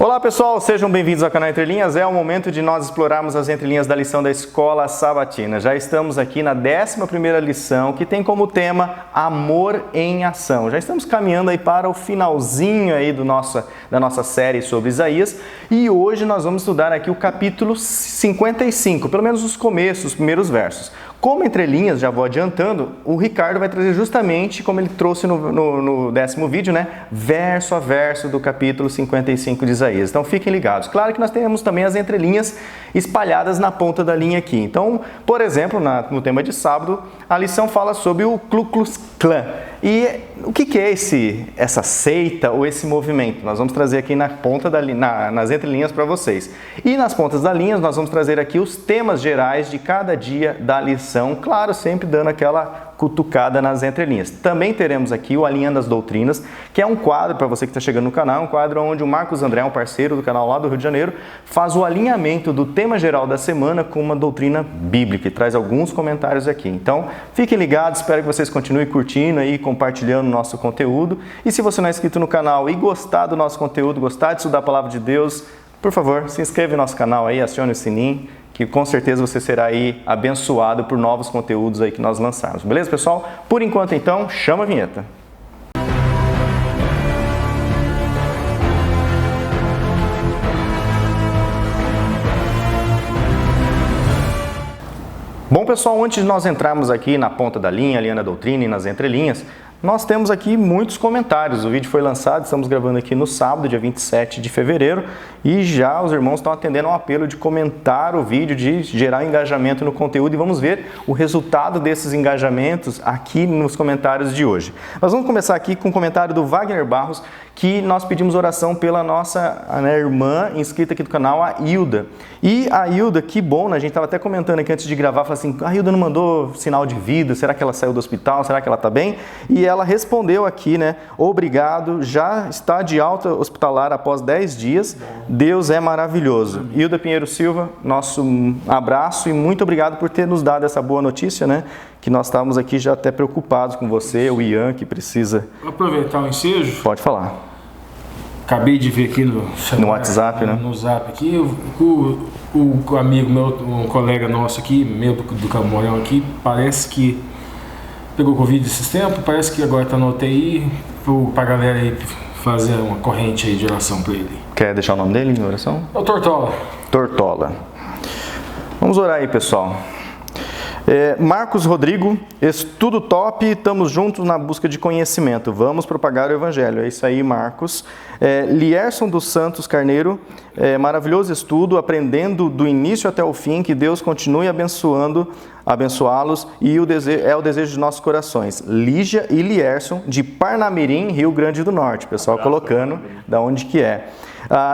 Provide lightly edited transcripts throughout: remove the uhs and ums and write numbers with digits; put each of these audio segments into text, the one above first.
Olá pessoal, sejam bem-vindos ao canal Entre Linhas. É o momento de nós explorarmos as entrelinhas da lição da Escola Sabatina. Já estamos aqui na 11ª lição, que tem como tema Amor em Ação. Já estamos caminhando aí para o finalzinho aí da nossa série sobre Isaías e hoje nós vamos estudar aqui o capítulo 55, pelo menos os começos, os primeiros versos. Como entrelinhas, já vou adiantando, o Ricardo vai trazer justamente, como ele trouxe no 10º vídeo, né, verso a verso do capítulo 55 de Isaías. Então fiquem ligados. Claro que nós temos também as entrelinhas espalhadas na ponta da linha aqui. Então, por exemplo, no tema de sábado, a lição fala sobre o Ku Klux Klan. E o que é essa seita ou esse movimento? Nós vamos trazer aqui na ponta nas entrelinhas para vocês. E nas pontas da linha nós vamos trazer aqui os temas gerais de cada dia da lição, claro, sempre dando aquela cutucada nas entrelinhas. Também teremos aqui o Alinhando as Doutrinas, que é um quadro, para você que está chegando no canal, um quadro onde o Marcos André, um parceiro do canal lá do Rio de Janeiro, faz o alinhamento do tema geral da semana com uma doutrina bíblica e traz alguns comentários aqui. Então, fiquem ligados, espero que vocês continuem curtindo aí, compartilhando o nosso conteúdo. E se você não é inscrito no canal e gostar do nosso conteúdo, gostar de estudar a Palavra de Deus, por favor, se inscreva no nosso canal aí, acione o sininho, que com certeza você será aí abençoado por novos conteúdos aí que nós lançarmos. Beleza, pessoal? Por enquanto, então, chama a vinheta. Bom, pessoal, antes de nós entrarmos aqui na ponta da linha, ali na doutrina e nas entrelinhas, nós temos aqui muitos comentários. O vídeo foi lançado, estamos gravando aqui no sábado, dia 27 de fevereiro, e já os irmãos estão atendendo ao apelo de comentar o vídeo, de gerar engajamento no conteúdo, e vamos ver o resultado desses engajamentos aqui nos comentários de hoje. Nós vamos começar aqui com o comentário do Wagner Barros, que nós pedimos oração pela nossa irmã inscrita aqui do canal, a Hilda. E a Hilda, que bom, né? A gente estava até comentando aqui antes de gravar, falou assim, a Hilda não mandou sinal de vida, será que ela saiu do hospital, será que ela está bem? E ela respondeu aqui, né, obrigado, já está de alta hospitalar após 10 dias, Deus é maravilhoso. Hilda Pinheiro Silva, nosso abraço e muito obrigado por ter nos dado essa boa notícia, né, que nós estávamos aqui já até preocupados com você, o Ian, que precisa... Vou aproveitar o ensejo. Pode falar. Acabei de ver aqui no WhatsApp, né? No Zap aqui, o amigo meu, um colega nosso aqui, meu do Camorão aqui, parece que pegou Covid esses tempos, parece que agora está na UTI, para a galera aí fazer uma corrente aí de oração para ele. Quer deixar o nome dele em oração? É o Tortola. Tortola. Vamos orar aí, pessoal. Marcos Rodrigo, estudo top, estamos juntos na busca de conhecimento, vamos propagar o Evangelho, é isso aí, Marcos. Lierson dos Santos Carneiro, maravilhoso estudo, aprendendo do início até o fim, que Deus continue abençoá-los e é o desejo de nossos corações. Lígia e Lierson, de Parnamirim, Rio Grande do Norte, pessoal colocando da onde que é.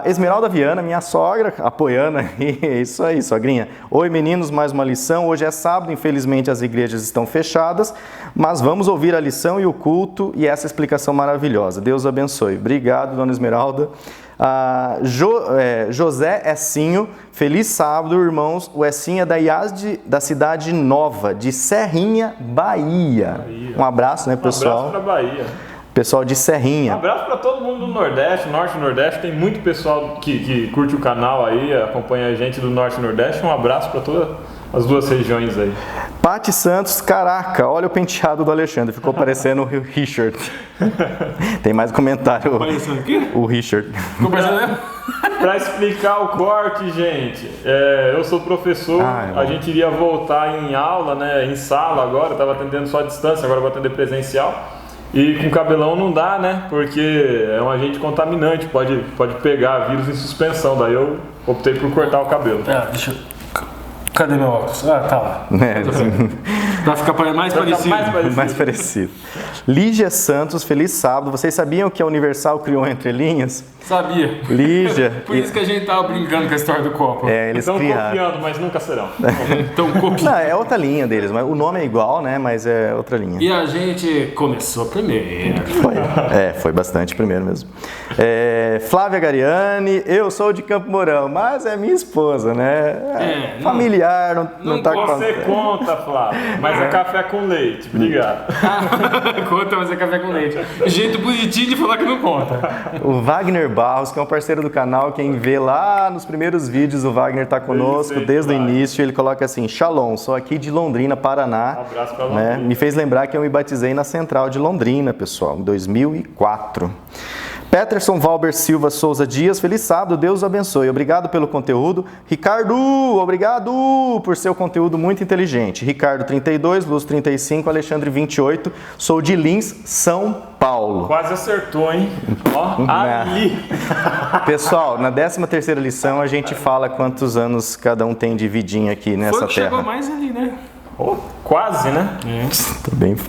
Esmeralda Viana, minha sogra, apoiando aí, isso aí, sogrinha. Oi meninos, mais uma lição, hoje é sábado, infelizmente as igrejas estão fechadas, mas vamos ouvir a lição e o culto e essa explicação maravilhosa. Deus abençoe. Obrigado, dona Esmeralda. José Essinho, feliz sábado, irmãos. O Essinho é da IASD da Cidade Nova, de Serrinha, Bahia. Um abraço, né, pessoal? Um abraço para Bahia. Pessoal de Serrinha. Um abraço para todo mundo do Nordeste, Norte e Nordeste. Tem muito pessoal que curte o canal aí, acompanha a gente do Norte e Nordeste. Um abraço para todas as duas regiões aí. Pati Santos, caraca, olha o penteado do Alexandre, ficou parecendo o Richard. Tem mais comentário. Parecendo o quê? O Richard. Ficou parecendo? Para explicar o corte, gente, eu sou professor, a gente iria voltar em aula, né, em sala agora, estava atendendo só à distância, agora vou atender presencial. E com cabelão não dá, né? Porque é um agente contaminante, pode pegar vírus em suspensão. Daí eu optei por cortar o cabelo. Deixa eu... Cadê meu óculos? Tá lá. Pra ficar mais parecido. Mais parecido. Lígia Santos, feliz sábado. Vocês sabiam que a Universal criou entrelinhas? Sabia. Lígia. Por isso que a gente tava brincando com a história do copo. Eles estão criaram. Copiando, mas nunca serão. Então copiando. Não, é outra linha deles, mas o nome é igual, né? Mas é outra linha. E a gente começou primeiro. Foi bastante primeiro mesmo. Flávia Gariani, eu sou de Campo Mourão, mas é minha esposa, né? Familiar, não tá com... Você conta, Flávio. Mas mas é café com leite, obrigado. Conta, mas é café com leite. Jeito bonitinho de falar que não conta. O Wagner Barros, que é um parceiro do canal, quem vê lá nos primeiros vídeos, o Wagner está conosco desde o início. Ele coloca assim: Shalom, sou aqui de Londrina, Paraná. Um abraço para Londrina. Me fez lembrar que eu me batizei na Central de Londrina, pessoal, em 2004. Peterson Valber Silva Souza Dias, feliz sábado, Deus abençoe. Obrigado pelo conteúdo. Ricardo, obrigado por seu conteúdo muito inteligente. Ricardo 32, Luz 35, Alexandre 28, sou de Lins, São Paulo. Quase acertou, hein? Ó, ali. Pessoal, na 13ª lição a gente fala quantos anos cada um tem de vidinha aqui nessa terra. Chegou mais ali, né? Oh, quase, né?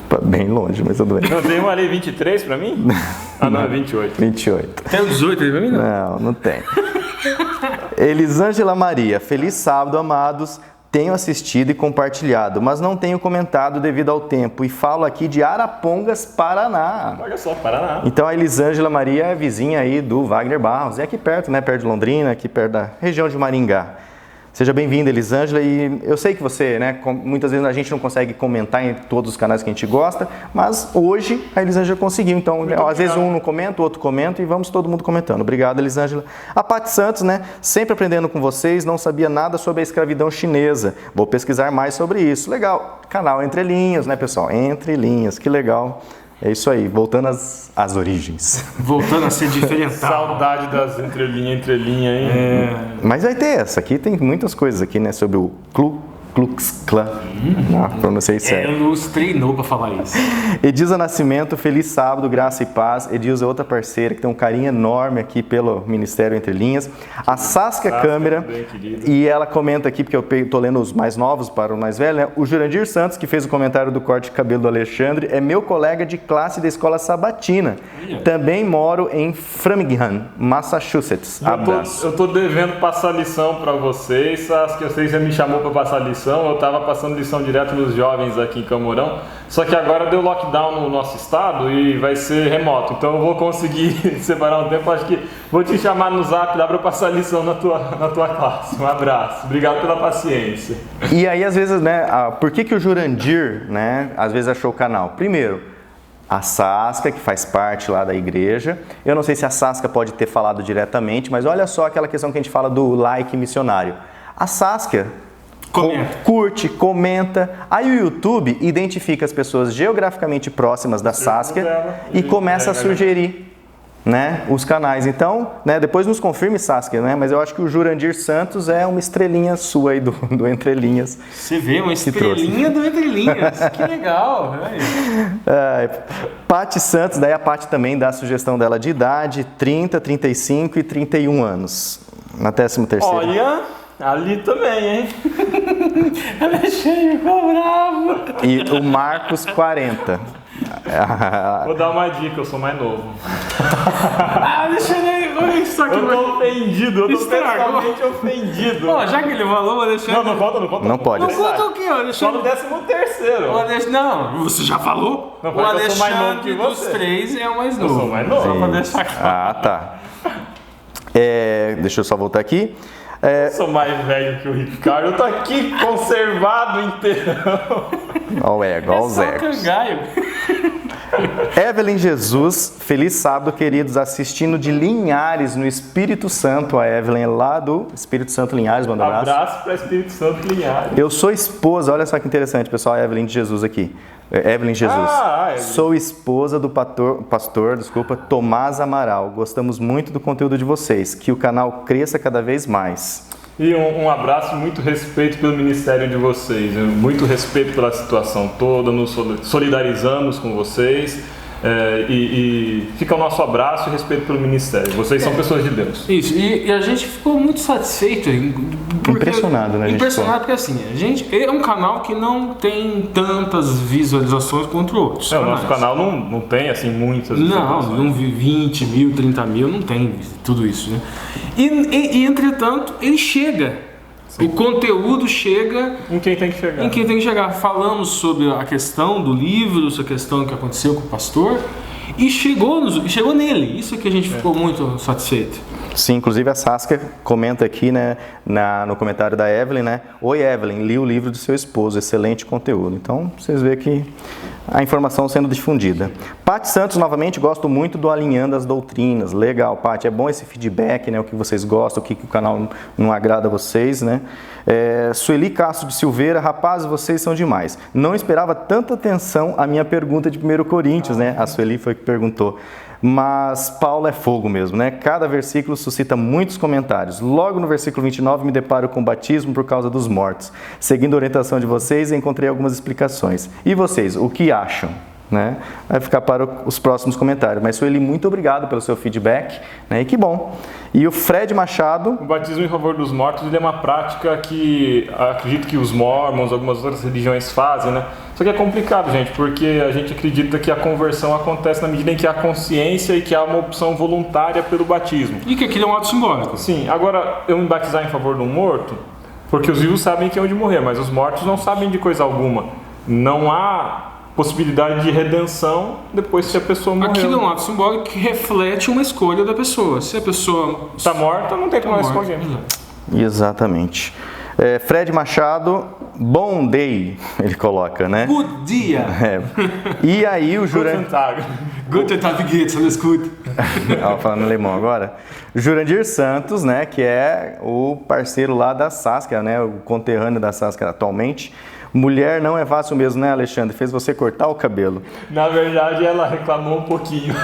Tô bem longe, mas tudo bem. Não tem uma ali 23 pra mim? Ah, não, é 28. 28. Tem o 18 aí pra mim, não? Não tem. Elisângela Maria, feliz sábado, amados. Tenho assistido e compartilhado, mas não tenho comentado devido ao tempo. E falo aqui de Arapongas, Paraná. Olha só, Paraná. Então a Elisângela Maria é vizinha aí do Wagner Barros. É aqui perto, né? Perto de Londrina, aqui perto da região de Maringá. Seja bem-vinda, Elisângela, e eu sei que você, né, muitas vezes a gente não consegue comentar em todos os canais que a gente gosta, mas hoje a Elisângela conseguiu, então às vezes um não comenta, o outro comenta e vamos todo mundo comentando. Obrigado, Elisângela. A Paty Santos, né, sempre aprendendo com vocês, não sabia nada sobre a escravidão chinesa, vou pesquisar mais sobre isso. Legal, canal Entre Linhas, né, pessoal? Entre Linhas, que legal. É isso aí, voltando às origens. Voltando a ser diferentado. Saudade das entrelinhas, hein? Mas vai ter essa aqui, tem muitas coisas aqui, né, sobre o Ku Klux Klan. Não sei se eu nos treinou pra falar isso. Edilza Nascimento, feliz sábado, graça e paz. Edilza é outra parceira que tem um carinho enorme aqui pelo Ministério Entre Linhas. A Saskia Câmara, e ela comenta aqui, porque eu tô lendo os mais novos para o mais velho, né? O Jurandir Santos, que fez o comentário do corte de cabelo do Alexandre, é meu colega de classe da escola sabatina. Também moro em Framingham, Massachusetts. Abraço. Eu tô devendo passar lição para vocês, Saskia, vocês já me chamou para passar lição. Eu estava passando lição direto nos jovens aqui em Camorão, só que agora deu lockdown no nosso estado e vai ser remoto, então eu vou conseguir separar um tempo, acho que vou te chamar no zap, dá para eu passar lição na tua classe. Um abraço, obrigado pela paciência. E aí às vezes, né, por que o Jurandir, né, às vezes achou o canal? Primeiro, a Saskia, que faz parte lá da igreja, eu não sei se a Saskia pode ter falado diretamente, mas olha só aquela questão que a gente fala do like missionário. A Saskia curte, comenta. Aí o YouTube identifica as pessoas geograficamente próximas da Saskia e começa a sugerir, né, os canais. Então, né, depois nos confirme, Saskia, né, mas eu acho que o Jurandir Santos é uma estrelinha sua aí do Entre Linhas. Você vê, uma estrelinha do Entre Linhas. Que legal. Paty Santos, daí a Paty também dá a sugestão dela de idade, 30, 35 e 31 anos. Na 13ª. Olha... Ali também, hein? Alexandre ficou bravo. E o Marcos, 40. Vou dar uma dica, eu sou mais novo. Alexandre, olha só que... Eu tô ofendido, eu tô pessoalmente ofendido. Já que ele falou, Alexandre... Não conta. Não pode. Não conta o quê, Alexandre? Só no 13º. Não, você já falou? Não, o Alexandre eu sou mais novo que dos você. 3 é o mais novo. Eu sou mais novo. Só pra deixar claro. Tá. Deixa eu só voltar aqui. Eu sou mais velho que o Ricardo, eu tô aqui conservado inteirão. Olha o ego, olha os egos. Cangaio. Evelyn Jesus, feliz sábado, queridos, assistindo de Linhares, no Espírito Santo. A Evelyn é lá do Espírito Santo Linhares, manda um abraço. Abraço para Espírito Santo Linhares. Eu sou esposa, olha só que interessante, pessoal, a Evelyn de Jesus aqui. Evelyn Jesus. Evelyn. Sou esposa do pastor, Tomás Amaral. Gostamos muito do conteúdo de vocês. Que o canal cresça cada vez mais. E um abraço e muito respeito pelo ministério de vocês. Muito respeito pela situação toda. Nos solidarizamos com vocês. E fica o nosso abraço e respeito pelo ministério. Vocês são pessoas de Deus. Isso, e a gente ficou muito satisfeito. Impressionado, né? Impressionado porque assim, a gente é um canal que não tem tantas visualizações quanto outros. O nosso canal não tem assim muitas visualizações. Não 20 mil, 30 mil, não tem tudo isso, né? E entretanto, ele chega. Sim. O conteúdo chega em quem tem que chegar. Falamos sobre a questão do livro, essa questão que aconteceu com o pastor. E chegou nele. Isso que a gente ficou muito satisfeito. Sim, inclusive a Saskia comenta aqui, né, no comentário da Evelyn, né? Oi, Evelyn, li o livro do seu esposo, excelente conteúdo. Então, vocês veem que a informação sendo difundida. Paty Santos, novamente, gosto muito do Alinhando as Doutrinas. Legal, Paty, é bom esse feedback, né? O que vocês gostam, o que o canal não agrada a vocês, né? Sueli Castro de Silveira, rapazes, vocês são demais. Não esperava tanta atenção à minha pergunta de 1 Coríntios, né? A Sueli foi que perguntou. Mas Paulo é fogo mesmo, né? Cada versículo suscita muitos comentários. Logo no versículo 29 me deparo com o batismo por causa dos mortos. Seguindo a orientação de vocês, encontrei algumas explicações. E vocês, o que acham? Né? Vai ficar para os próximos comentários. Mas Sueli, muito obrigado pelo seu feedback, né? E que bom. E o Fred Machado... O batismo em favor dos mortos ele é uma prática que acredito que os mormons, algumas outras religiões fazem, né? Só que é complicado, gente, porque a gente acredita que a conversão acontece na medida em que há consciência e que há uma opção voluntária pelo batismo. E que aquilo é um ato simbólico. Sim, agora eu me batizar em favor de um morto, porque os vivos sabem que é onde morrer, mas os mortos não sabem de coisa alguma. Não há possibilidade de redenção depois que a pessoa morreu. Aquilo é um ato simbólico que reflete uma escolha da pessoa. Se a pessoa está morta, não tem como ela escolher. Exatamente. Fred Machado, bom day, ele coloca, né? Good dia. E aí o Jurandir... Guten Tag. Guten Tag, wie geht's? Alles gut. Falando alemão agora. Jurandir Santos, né? Que é o parceiro lá da Saskia, né? O conterrâneo da Saskia atualmente. Mulher não é fácil mesmo, né, Alexandre? Fez você cortar o cabelo. Na verdade, ela reclamou um pouquinho.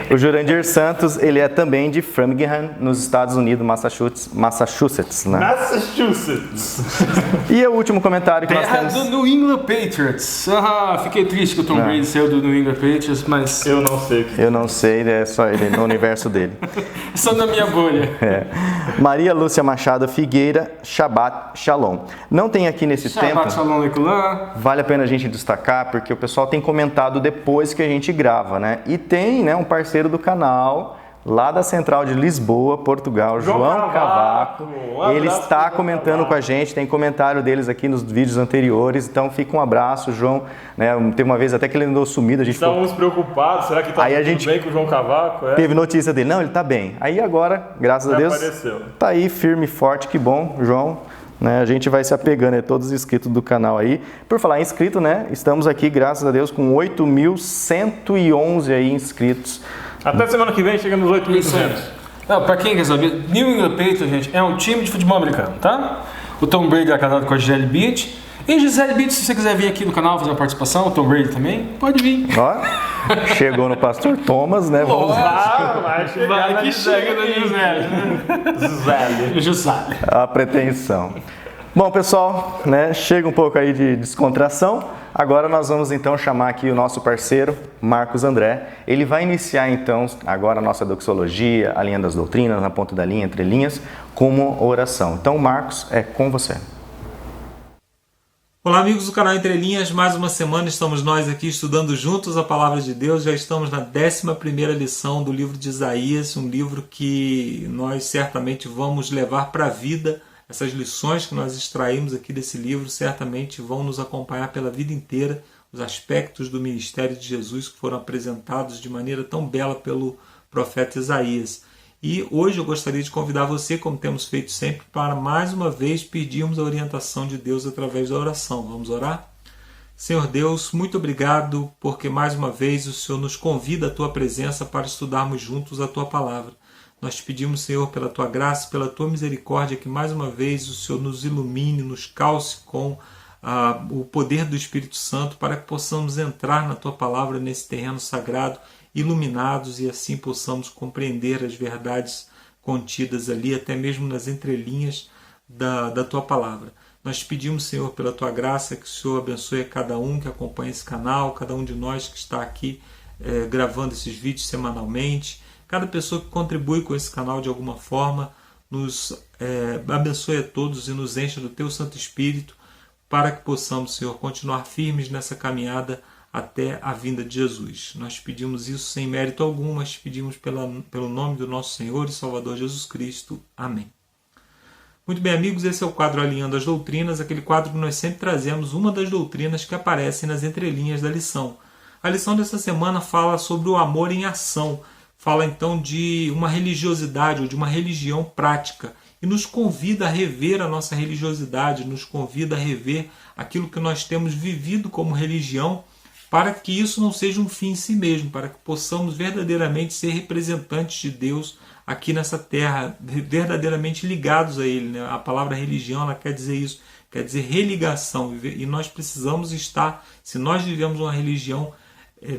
O Jurandir Santos, ele é também de Framingham, nos Estados Unidos, Massachusetts, né? Massachusetts. E o último comentário que nós Terra temos... do New England Patriots. Fiquei triste que o Tom Brady saiu do New England Patriots, mas... Eu não sei. Eu não sei, é só ele, no universo dele. Só na minha bolha. Maria Lúcia Machado Figueira, Shabbat Shalom. Não tem aqui nesse tempo, vale a pena a gente destacar, porque o pessoal tem comentado depois que a gente grava, né? E tem, né, um parceiro do canal, lá da Central de Lisboa, Portugal, João Cavaco. Ele está comentando com a gente, tem comentário deles aqui nos vídeos anteriores, então fica um abraço, João. Né, tem uma vez até que ele andou sumido, a gente estávamos preocupados, será que está tudo bem com o João Cavaco? Teve notícia dele, não, ele está bem. Aí agora, graças a Deus, está aí firme e forte, que bom, João. Né, a gente vai se apegando a todos os inscritos do canal aí. Por falar em inscrito, né? Estamos aqui, graças a Deus, com 8.111 aí inscritos. Até semana que vem chega nos 8.200. Para quem quer saber, New England Patriots, gente, é um time de futebol americano, tá? O Tom Brady é casado com a Gisele Bündchen. E Gisele Bündchen, se você quiser vir aqui no canal fazer uma participação, o Tom Brady também, pode vir. Ó, chegou no Pastor Thomas, né? Vamos vai chegar na Gisele. Gisele. A pretensão. Bom, pessoal, né, chega um pouco aí de descontração. Agora nós vamos então chamar aqui o nosso parceiro, Marcos André. Ele vai iniciar então agora a nossa doxologia, a linha das doutrinas, na ponta da linha, entre linhas, como oração. Então, Marcos, é com você. Olá, amigos do canal Entre Linhas, mais uma semana estamos nós aqui estudando juntos a Palavra de Deus. Já estamos na 11ª lição do livro de Isaías, um livro que nós certamente vamos levar para a vida. Essas lições que nós extraímos aqui desse livro certamente vão nos acompanhar pela vida inteira, os aspectos do ministério de Jesus que foram apresentados de maneira tão bela pelo profeta Isaías. E hoje eu gostaria de convidar você, como temos feito sempre, para mais uma vez pedirmos a orientação de Deus através da oração. Vamos orar? Senhor Deus, muito obrigado porque mais uma vez o Senhor nos convida à Tua presença para estudarmos juntos a Tua palavra. Nós te pedimos, Senhor, pela Tua graça, pela Tua misericórdia, que mais uma vez o Senhor nos ilumine, nos calce com o poder do Espírito Santo para que possamos entrar na Tua palavra nesse terreno sagrado, iluminados e assim possamos compreender as verdades contidas ali, até mesmo nas entrelinhas da Tua palavra. Nós te pedimos, Senhor, pela Tua graça, que o Senhor abençoe a cada um que acompanha esse canal, cada um de nós que está aqui gravando esses vídeos semanalmente, cada pessoa que contribui com esse canal de alguma forma, nos abençoe a todos e nos encha do Teu Santo Espírito, para que possamos, Senhor, continuar firmes nessa caminhada até a vinda de Jesus. Nós pedimos isso sem mérito algum, mas pedimos pelo nome do nosso Senhor e Salvador Jesus Cristo. Amém. Muito bem, amigos, esse é o quadro Alinhando as Doutrinas, aquele quadro que nós sempre trazemos uma das doutrinas que aparecem nas entrelinhas da lição. A lição dessa semana fala sobre o amor em ação, fala então de uma religiosidade ou de uma religião prática e nos convida a rever a nossa religiosidade, nos convida a rever aquilo que nós temos vivido como religião, para que isso não seja um fim em si mesmo, para que possamos verdadeiramente ser representantes de Deus aqui nessa terra, verdadeiramente ligados a Ele, né? A palavra religião, ela quer dizer isso, quer dizer religação, e nós precisamos estar, se nós vivemos uma religião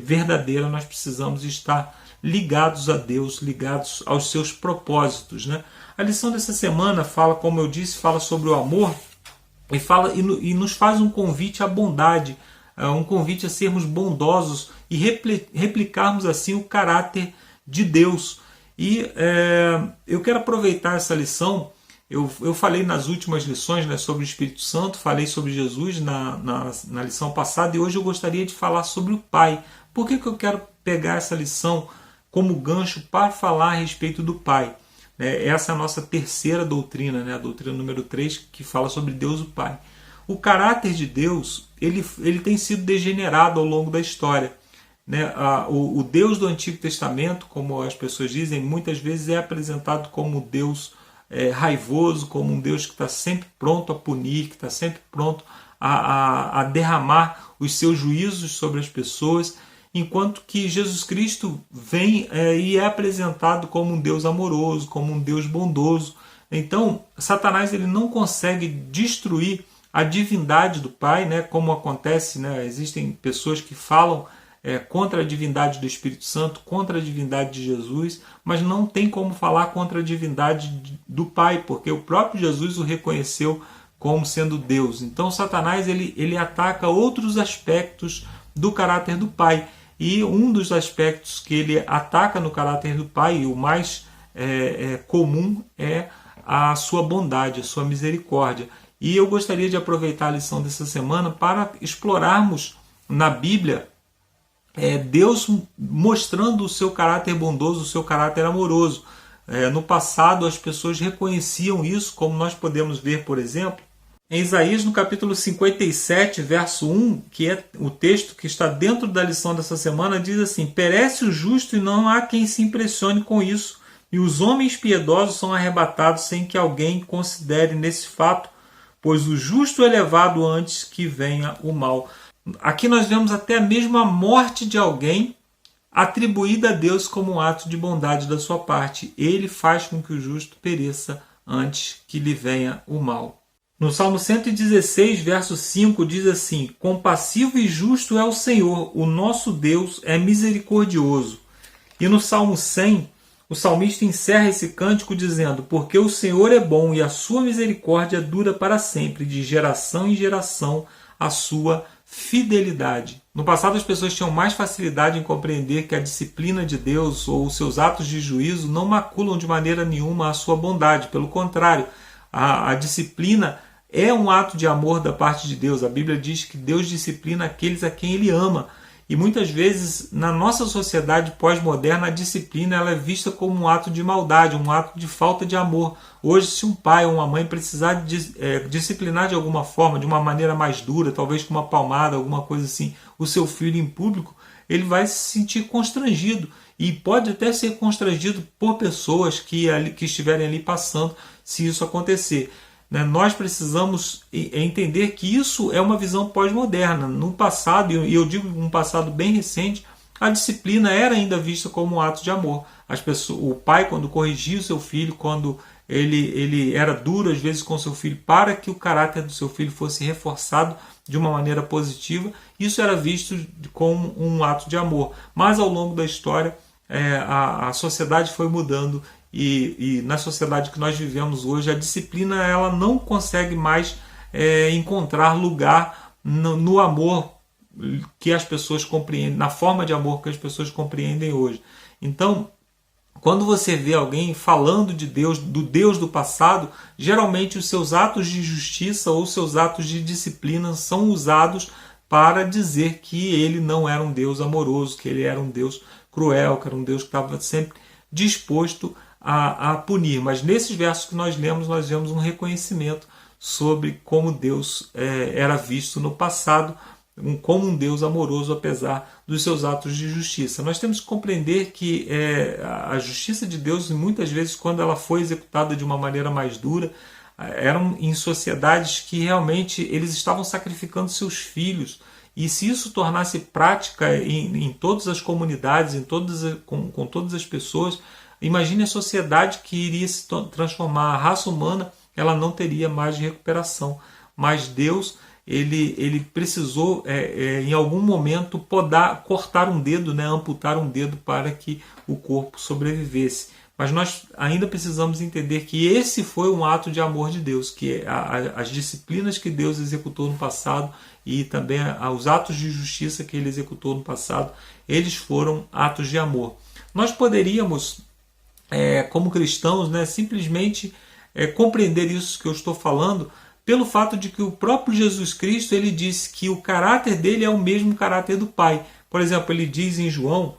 verdadeira, nós precisamos estar ligados a Deus, ligados aos seus propósitos, né? A lição dessa semana fala, como eu disse, fala sobre o amor e nos faz um convite à bondade, um convite a sermos bondosos e replicarmos assim o caráter de Deus. E eu quero aproveitar essa lição. Eu falei nas últimas lições, né, sobre o Espírito Santo, falei sobre Jesus na lição passada, e hoje eu gostaria de falar sobre o Pai. Por que eu quero pegar essa lição como gancho para falar a respeito do Pai? Essa é a nossa terceira doutrina, né, a doutrina número 3, que fala sobre Deus o Pai. O caráter de Deus ele tem sido degenerado ao longo da história, né? O Deus do Antigo Testamento, como as pessoas dizem, muitas vezes é apresentado como um Deus raivoso, como um Deus que está sempre pronto a punir, que está sempre pronto a derramar os seus juízos sobre as pessoas, enquanto que Jesus Cristo vem e é apresentado como um Deus amoroso, como um Deus bondoso. Então, Satanás ele não consegue destruir a divindade do Pai, né, como acontece, né, existem pessoas que falam contra a divindade do Espírito Santo, contra a divindade de Jesus, mas não tem como falar contra a divindade do Pai, porque o próprio Jesus o reconheceu como sendo Deus. Então Satanás ele ataca outros aspectos do caráter do Pai, e um dos aspectos que ele ataca no caráter do Pai, e o mais comum, é a sua bondade, a sua misericórdia. E eu gostaria de aproveitar a lição dessa semana para explorarmos na Bíblia Deus mostrando o seu caráter bondoso, o seu caráter amoroso. No passado as pessoas reconheciam isso, como nós podemos ver, por exemplo, em Isaías no capítulo 57, verso 1, que é o texto que está dentro da lição dessa semana, diz assim: perece o justo e não há quem se impressione com isso, e os homens piedosos são arrebatados sem que alguém considere nesse fato, pois o justo é levado antes que venha o mal. Aqui nós vemos até mesmo a morte de alguém atribuída a Deus como um ato de bondade da sua parte. Ele faz com que o justo pereça antes que lhe venha o mal. No Salmo 116, verso 5, diz assim: compassivo e justo é o Senhor, o nosso Deus é misericordioso. E no Salmo 100, o salmista encerra esse cântico dizendo: porque o Senhor é bom e a sua misericórdia dura para sempre, de geração em geração a sua fidelidade. No passado as pessoas tinham mais facilidade em compreender que a disciplina de Deus ou os seus atos de juízo não maculam de maneira nenhuma a sua bondade. Pelo contrário, a disciplina é um ato de amor da parte de Deus. A Bíblia diz que Deus disciplina aqueles a quem Ele ama. E muitas vezes, na nossa sociedade pós-moderna, a disciplina ela é vista como um ato de maldade, um ato de falta de amor. Hoje, se um pai ou uma mãe precisar disciplinar de alguma forma, de uma maneira mais dura, talvez com uma palmada, alguma coisa assim, o seu filho em público, ele vai se sentir constrangido. E pode até ser constrangido por pessoas que estiverem ali passando, se isso acontecer. Nós precisamos entender que isso é uma visão pós-moderna. No passado, e eu digo um passado bem recente, a disciplina era ainda vista como um ato de amor. O pai, quando corrigia o seu filho, quando ele era duro às vezes com seu filho, para que o caráter do seu filho fosse reforçado de uma maneira positiva, isso era visto como um ato de amor. Mas ao longo da história, a sociedade foi mudando, e na sociedade que nós vivemos hoje, a disciplina ela não consegue mais encontrar lugar no amor que as pessoas compreendem, na forma de amor que as pessoas compreendem hoje. Então, quando você vê alguém falando de Deus, do Deus do passado, geralmente os seus atos de justiça ou seus atos de disciplina são usados para dizer que ele não era um Deus amoroso, que ele era um Deus cruel, que era um Deus que estava sempre disposto a punir. Mas nesses versos que nós lemos, nós vemos um reconhecimento sobre como Deus era visto no passado, como um Deus amoroso apesar dos seus atos de justiça. Nós temos que compreender que a justiça de Deus, muitas vezes, quando ela foi executada de uma maneira mais dura, eram em sociedades que realmente eles estavam sacrificando seus filhos. E se isso tornasse prática em todas as comunidades, com todas as pessoas, imagine a sociedade que iria se transformar. A raça humana, ela não teria mais recuperação. Mas Deus, ele precisou, em algum momento, cortar um dedo, amputar um dedo para que o corpo sobrevivesse. Mas nós ainda precisamos entender que esse foi um ato de amor de Deus, que as disciplinas que Deus executou no passado e também os atos de justiça que Ele executou no passado, eles foram atos de amor. Nós poderíamos, como cristãos, simplesmente compreender isso que eu estou falando pelo fato de que o próprio Jesus Cristo, ele disse que o caráter dele é o mesmo caráter do Pai. Por exemplo, ele diz em João,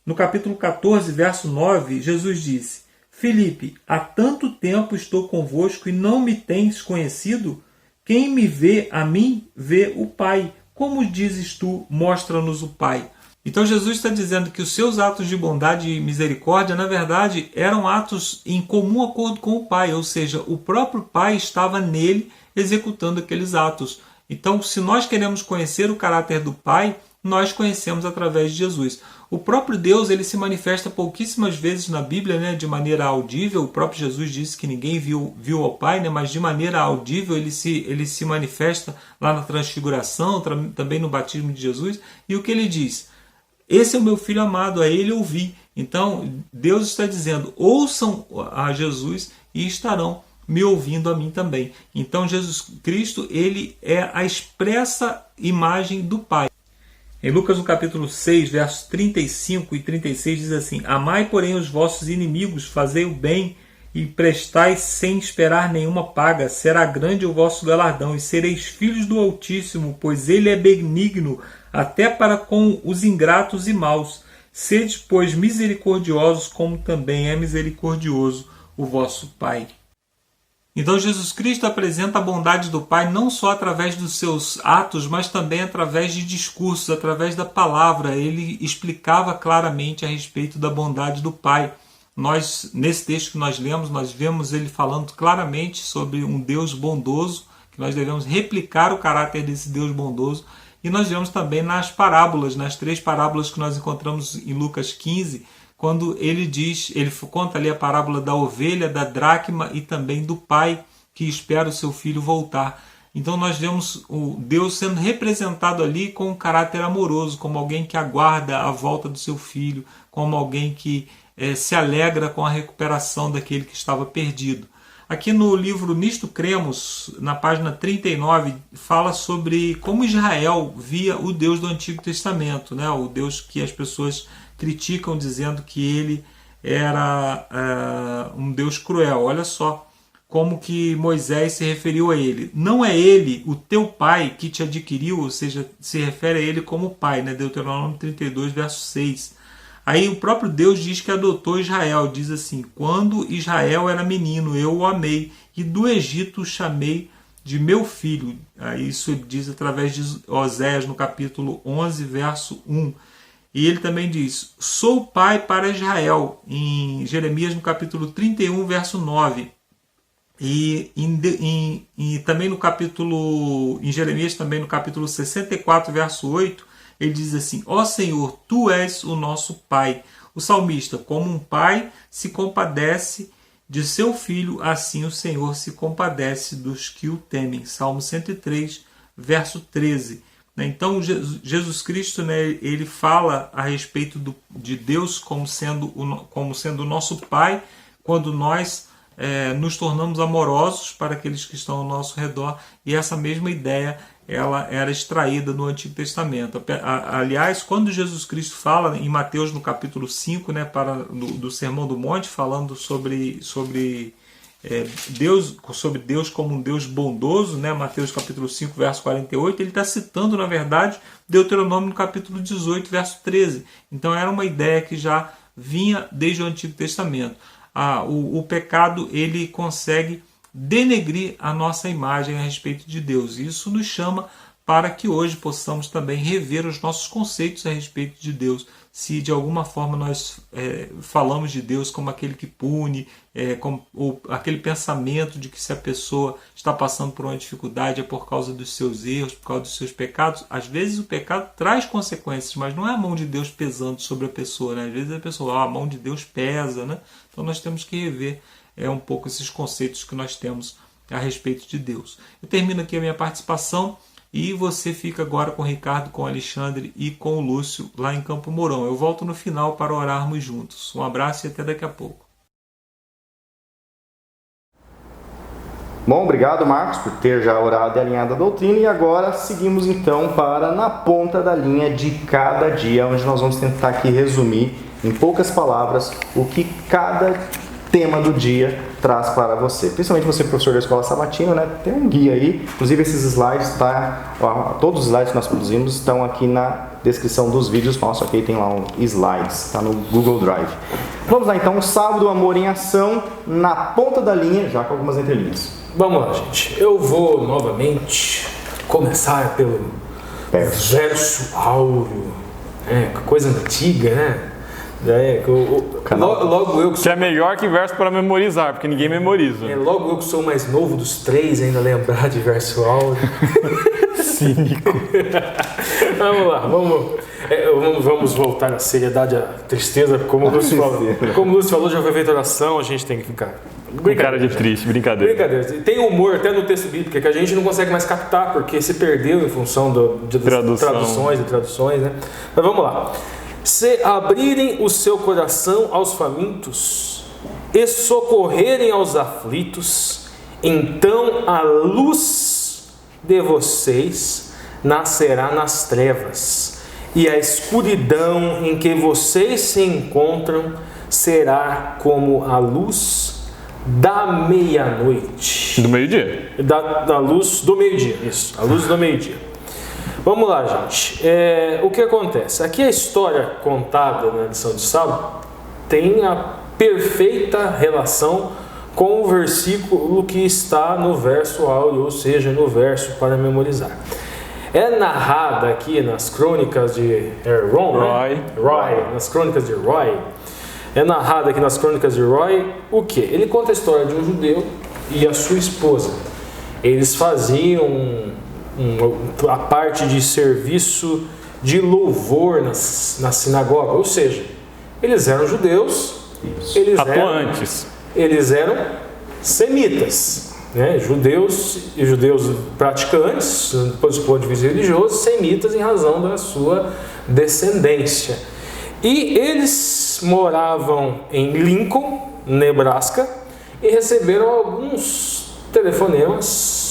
no capítulo 14, verso 9, Jesus disse: Filipe, há tanto tempo estou convosco e não me tens conhecido? Quem me vê a mim, vê o Pai. Como dizes tu, mostra-nos o Pai? Então Jesus está dizendo que os seus atos de bondade e misericórdia, na verdade, eram atos em comum acordo com o Pai, ou seja, o próprio Pai estava nele executando aqueles atos. Então, se nós queremos conhecer o caráter do Pai, nós conhecemos através de Jesus. O próprio Deus, ele se manifesta pouquíssimas vezes na Bíblia, de maneira audível. O próprio Jesus disse que ninguém viu ao Pai, mas de maneira audível ele se manifesta lá na transfiguração, também no batismo de Jesus. E o que ele diz? Esse é o meu filho amado, a ele ouvi. Então, Deus está dizendo, ouçam a Jesus e estarão me ouvindo a mim também. Então, Jesus Cristo, ele é a expressa imagem do Pai. Em Lucas, no capítulo 6, versos 35 e 36, diz assim: Amai, porém, os vossos inimigos, fazei o bem e prestai sem esperar nenhuma paga. Será grande o vosso galardão, e sereis filhos do Altíssimo, pois ele é benigno até para com os ingratos e maus. Sede, pois, misericordiosos, como também é misericordioso o vosso Pai. Então Jesus Cristo apresenta a bondade do Pai não só através dos seus atos, mas também através de discursos, através da palavra. Ele explicava claramente a respeito da bondade do Pai. Nesse texto que nós lemos, nós vemos ele falando claramente sobre um Deus bondoso, que nós devemos replicar o caráter desse Deus bondoso. E nós vemos também nas parábolas, nas 3 parábolas que nós encontramos em Lucas 15, quando ele conta ali a parábola da ovelha, da dracma e também do pai que espera o seu filho voltar. Então nós vemos o Deus sendo representado ali com um caráter amoroso, como alguém que aguarda a volta do seu filho, como alguém que se alegra com a recuperação daquele que estava perdido. Aqui no livro Nisto Cremos, na página 39, fala sobre como Israel via o Deus do Antigo Testamento, o Deus que as pessoas criticam dizendo que ele era um Deus cruel. Olha só como que Moisés se referiu a ele. Não é ele, o teu pai, que te adquiriu, ou seja, se refere a ele como pai, Deuteronômio 32, verso 6. Aí o próprio Deus diz que adotou Israel, diz assim: quando Israel era menino, eu o amei, e do Egito o chamei de meu filho. Aí isso ele diz através de Oséias, no capítulo 11, verso 1. E ele também diz: sou pai para Israel, em Jeremias, no capítulo 31, verso 9. E também em Jeremias, também no capítulo 64, verso 8, ele diz assim: ó Senhor, tu és o nosso pai. O salmista: como um pai se compadece de seu filho, assim o Senhor se compadece dos que o temem. Salmo 103, verso 13. Então Jesus Cristo, ele fala a respeito de Deus como sendo o nosso Pai, quando nós nos tornamos amorosos para aqueles que estão ao nosso redor, e essa mesma ideia ela era extraída no Antigo Testamento. Aliás, quando Jesus Cristo fala em Mateus no capítulo 5, do Sermão do Monte, falando sobre Deus como um Deus bondoso, Mateus capítulo 5, verso 48, ele está citando, na verdade, Deuteronômio no capítulo 18, verso 13. Então era uma ideia que já vinha desde o Antigo Testamento. O pecado, ele consegue denegrir a nossa imagem a respeito de Deus. Isso nos chama para que hoje possamos também rever os nossos conceitos a respeito de Deus. Se de alguma forma nós falamos de Deus como aquele que pune, ou aquele pensamento de que se a pessoa está passando por uma dificuldade é por causa dos seus erros, por causa dos seus pecados, às vezes o pecado traz consequências, mas não é a mão de Deus pesando sobre a pessoa, né? Às vezes a pessoa, a mão de Deus pesa, né? Então nós temos que rever um pouco esses conceitos que nós temos a respeito de Deus. Eu termino aqui a minha participação. E você fica agora com o Ricardo, com o Alexandre e com o Lúcio lá em Campo Mourão. Eu volto no final para orarmos juntos. Um abraço e até daqui a pouco. Bom, obrigado, Marcos, por ter já orado e alinhado a doutrina. E agora seguimos então para Na Ponta da Linha de Cada Dia, onde nós vamos tentar aqui resumir em poucas palavras o que cada tema do dia traz para você. Principalmente você, professor da Escola Sabatina, né? Tem um guia aí, inclusive esses slides, todos os slides que nós produzimos estão aqui na descrição dos vídeos nossos, aqui tem lá um slides, está no Google Drive. Vamos lá então, Sábado, Amor em Ação, Na Ponta da Linha, já com algumas entrelinhas. Vamos lá, gente. Eu vou novamente começar pelo verso áureo, coisa antiga, né? Logo eu que é melhor que verso para memorizar, porque ninguém memoriza. Logo eu que sou o mais novo dos três, ainda lembrar de verso áureo. Cínico. Vamos lá, vamos voltar à seriedade, à tristeza, como o Lúcio falou, já foi feita oração, a gente tem que ficar. Cara de triste, brincadeira. Tem humor até no texto bíblico, que a gente não consegue mais captar, porque se perdeu em função de traduções, né? Mas vamos lá. Se abrirem o seu coração aos famintos e socorrerem aos aflitos, então a luz de vocês nascerá nas trevas, e a escuridão em que vocês se encontram será como a luz da meia-noite. Do meio-dia? Da luz do meio-dia, isso, a luz do meio-dia. Vamos lá, gente. O que acontece? Aqui a história contada na lição de sábado tem a perfeita relação com o versículo que está no verso áureo, ou seja, no verso para memorizar. É narrada aqui nas crônicas de Roy, nas crônicas de Roy. É narrado aqui nas crônicas de Roy o quê? Ele conta a história de um judeu e a sua esposa. Eles faziam a parte de serviço de louvor na sinagoga, ou seja, eles eram judeus, eles eram semitas, né? Judeus praticantes, do ponto de vista religioso, semitas em razão da sua descendência. E eles moravam em Lincoln, Nebraska, e receberam alguns telefonemas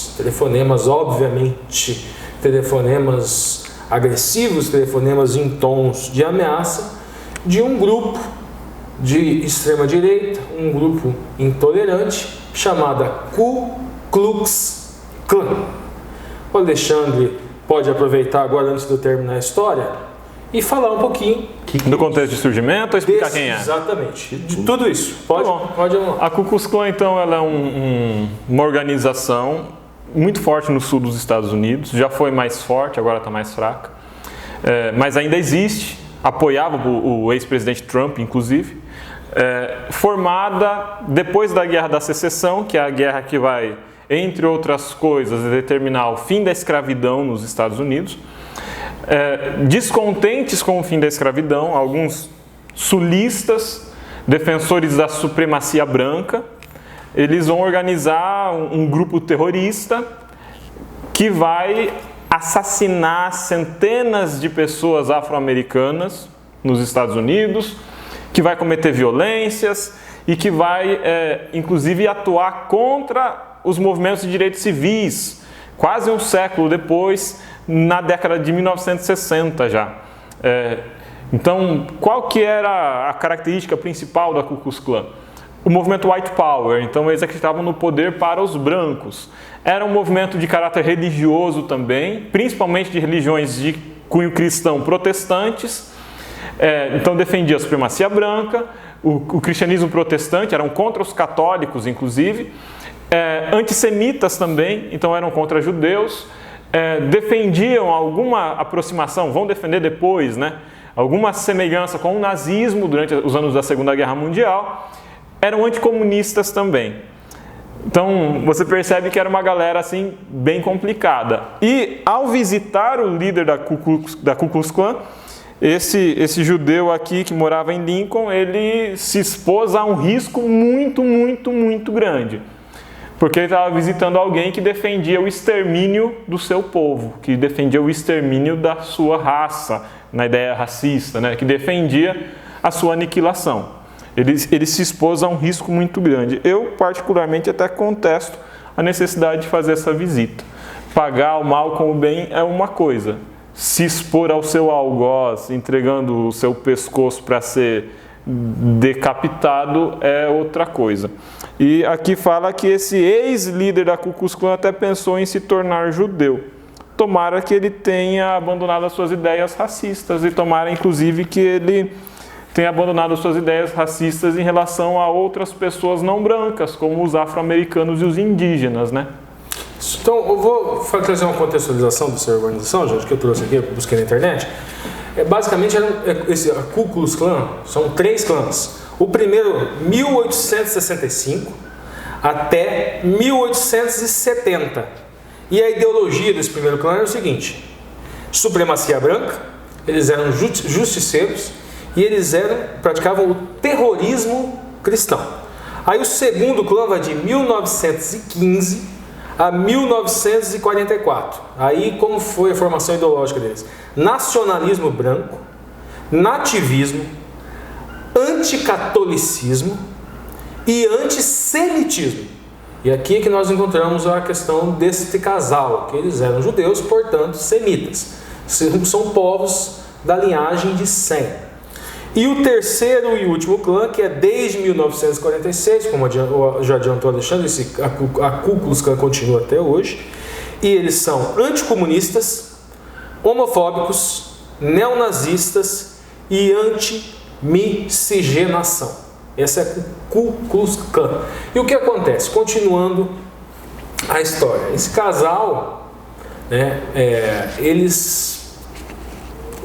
obviamente, telefonemas agressivos, telefonemas em tons de ameaça, de um grupo de extrema direita, um grupo intolerante, chamada Ku Klux Klan. O Alexandre pode aproveitar agora, antes de eu terminar a história, e falar um pouquinho do contexto de surgimento, ou explicar quem é? Exatamente, de tudo isso. Pode. A Ku Klux Klan, então, ela é uma organização muito forte no sul dos Estados Unidos, já foi mais forte, agora está mais fraca, mas ainda existe, apoiava o ex-presidente Trump, inclusive, formada depois da Guerra da Secessão, que é a guerra que vai, entre outras coisas, determinar o fim da escravidão nos Estados Unidos. Descontentes com o fim da escravidão, alguns sulistas, defensores da supremacia branca, eles vão organizar um grupo terrorista que vai assassinar centenas de pessoas afro-americanas nos Estados Unidos, que vai cometer violências e que vai, inclusive, atuar contra os movimentos de direitos civis, quase um século depois, na década de 1960 já. Então, qual que era a característica principal da Ku Klux Klan? O movimento White Power, então eles acreditavam no poder para os brancos. Era um movimento de caráter religioso também, principalmente de religiões de cunho cristão protestantes. Então defendia a supremacia branca, o cristianismo protestante, eram contra os católicos inclusive. Antissemitas também, então eram contra judeus. defendiam alguma aproximação, vão defender depois, né? Alguma semelhança com o nazismo durante os anos da Segunda Guerra Mundial, eram anticomunistas também. Então, você percebe que era uma galera assim bem complicada. E ao visitar o líder da Ku Klux Klan, esse judeu aqui que morava em Lincoln, ele se expôs a um risco muito, muito, muito grande. Porque ele estava visitando alguém que defendia o extermínio do seu povo, que defendia o extermínio da sua raça, na ideia racista, né? Que defendia a sua aniquilação. Ele se expôs a um risco muito grande. Eu, particularmente, até contesto a necessidade de fazer essa visita. Pagar o mal com o bem é uma coisa. Se expor ao seu algoz, entregando o seu pescoço para ser decapitado, é outra coisa. E aqui fala que esse ex-líder da Ku Klux Klan até pensou em se tornar judeu. Tomara que ele tenha abandonado as suas ideias racistas e tomara, inclusive, que ele tenha abandonado as suas ideias racistas em relação a outras pessoas não brancas, como os afro-americanos e os indígenas, né? Então, eu vou trazer uma contextualização dessa organização, gente, que eu trouxe aqui, eu busquei na internet. Basicamente, a Ku Klux Klan são 3 clãs. O primeiro, 1865 até 1870. E a ideologia desse primeiro clã era o seguinte: supremacia branca, eles eram justiceiros e eles praticavam o terrorismo cristão. Aí o segundo clã vai de 1915 a 1944. Aí como foi a formação ideológica deles? Nacionalismo branco, nativismo, anticatolicismo e antissemitismo. E aqui é que nós encontramos a questão desse casal, que eles eram judeus, portanto semitas. São povos da linhagem de Sem. E o terceiro e último clã, que é desde 1946, como já adiantou Alexandre, a Ku Klux Klan continua até hoje, e eles são anticomunistas, homofóbicos, neonazistas e anti-miscigenação. Essa é a Ku Klux Klan. E o que acontece? Continuando a história. Esse casal, né, eles...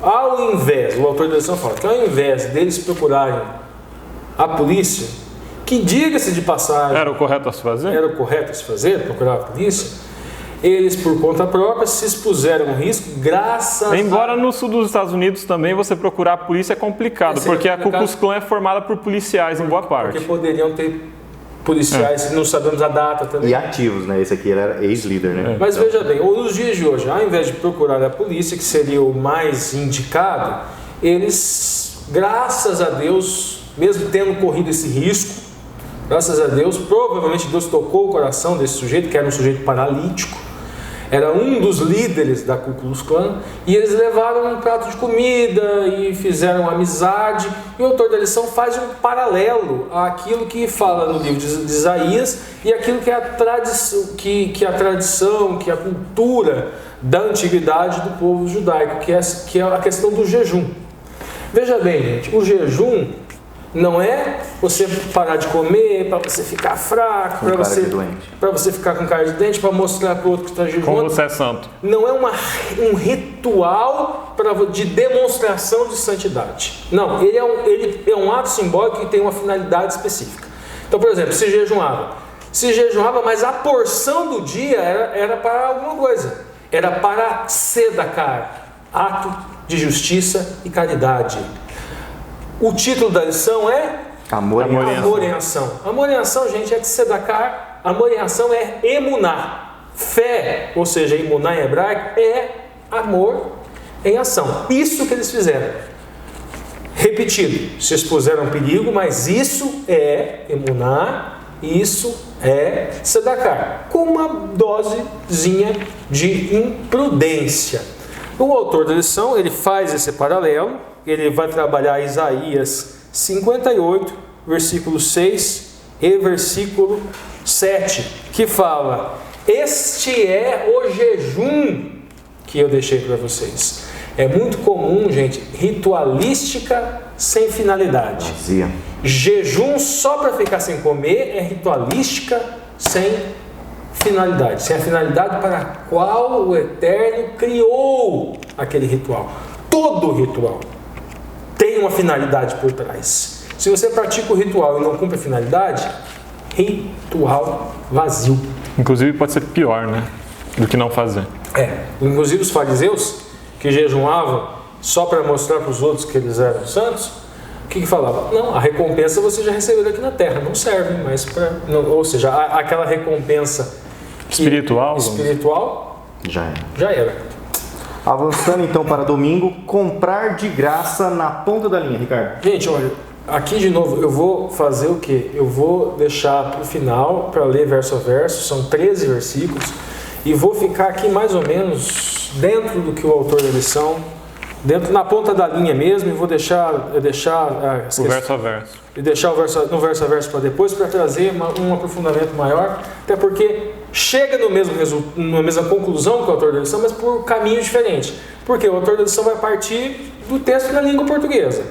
Ao invés, o autor da lição fala que ao invés deles procurarem a polícia, que diga-se de passagem... Era o correto a se fazer? Era o correto a se fazer, procurar a polícia. Eles, por conta própria, se expuseram ao risco graças Embora no sul dos Estados Unidos também você procurar a polícia é complicado, porque a Ku Klux Klan é formada por policiais em boa parte. Porque poderiam ter policiais, não sabemos a data também. E ativos, né? Esse aqui era ex-líder, né? Mas veja bem, nos dias de hoje, ao invés de procurar a polícia, que seria o mais indicado, eles, graças a Deus, mesmo tendo corrido esse risco, graças a Deus, provavelmente Deus tocou o coração desse sujeito, que era um sujeito paralítico, era um dos líderes da Ku Klux Klan, e eles levaram um prato de comida e fizeram amizade. E o autor da lição faz um paralelo àquilo que fala no livro de Isaías e aquilo que é a tradição, que a cultura da antiguidade do povo judaico, que é a questão do jejum. Veja bem, gente, o jejum não é você parar de comer para você ficar fraco, para você ficar com cara de dente, para mostrar para o outro que está jejuando. Como você é santo. Não é um ritual de demonstração de santidade. Não, ele é um ato simbólico que tem uma finalidade específica. Então, por exemplo, se jejuava, mas a porção do dia era para alguma coisa. Era para sedacar, ato de justiça e caridade. O título da lição é Amor em Ação. Amor em Ação, gente, é de sedacar. Amor em Ação é emuná. Fé, ou seja, emuná em hebraico, é amor em ação. Isso que eles fizeram. Repetido, se expuseram ao perigo, mas isso é emuná, isso é sedacar, com uma dosezinha de imprudência. O autor da lição, ele faz esse paralelo. Ele vai trabalhar Isaías 58, versículo 6 e versículo 7, que fala: este é o jejum que eu deixei para vocês. É muito comum, gente, ritualística sem finalidade. Jejum só para ficar sem comer é ritualística sem finalidade, sem a finalidade para a qual o Eterno criou aquele ritual. Todo ritual tem uma finalidade por trás. Se você pratica o ritual e não cumpre a finalidade, ritual vazio. Inclusive pode ser pior, né? Do que não fazer. Inclusive os fariseus que jejuavam só para mostrar para os outros que eles eram santos, o que falavam? Não, a recompensa você já recebeu aqui na terra, não serve mais para... Ou seja, aquela recompensa espiritual já era. Avançando então para domingo, comprar de graça na ponta da linha, Ricardo. Gente, olha, aqui de novo eu vou fazer o quê? Eu vou deixar para o final para ler verso a verso, são 13 versículos, e vou ficar aqui mais ou menos dentro do que o autor da lição, na ponta da linha mesmo, e vou deixar o verso a verso. E deixar no verso a verso para depois, para trazer um aprofundamento maior, até porque chega na mesma conclusão que o autor da lição, mas por caminhos diferentes. Porque o autor da lição vai partir do texto na língua portuguesa.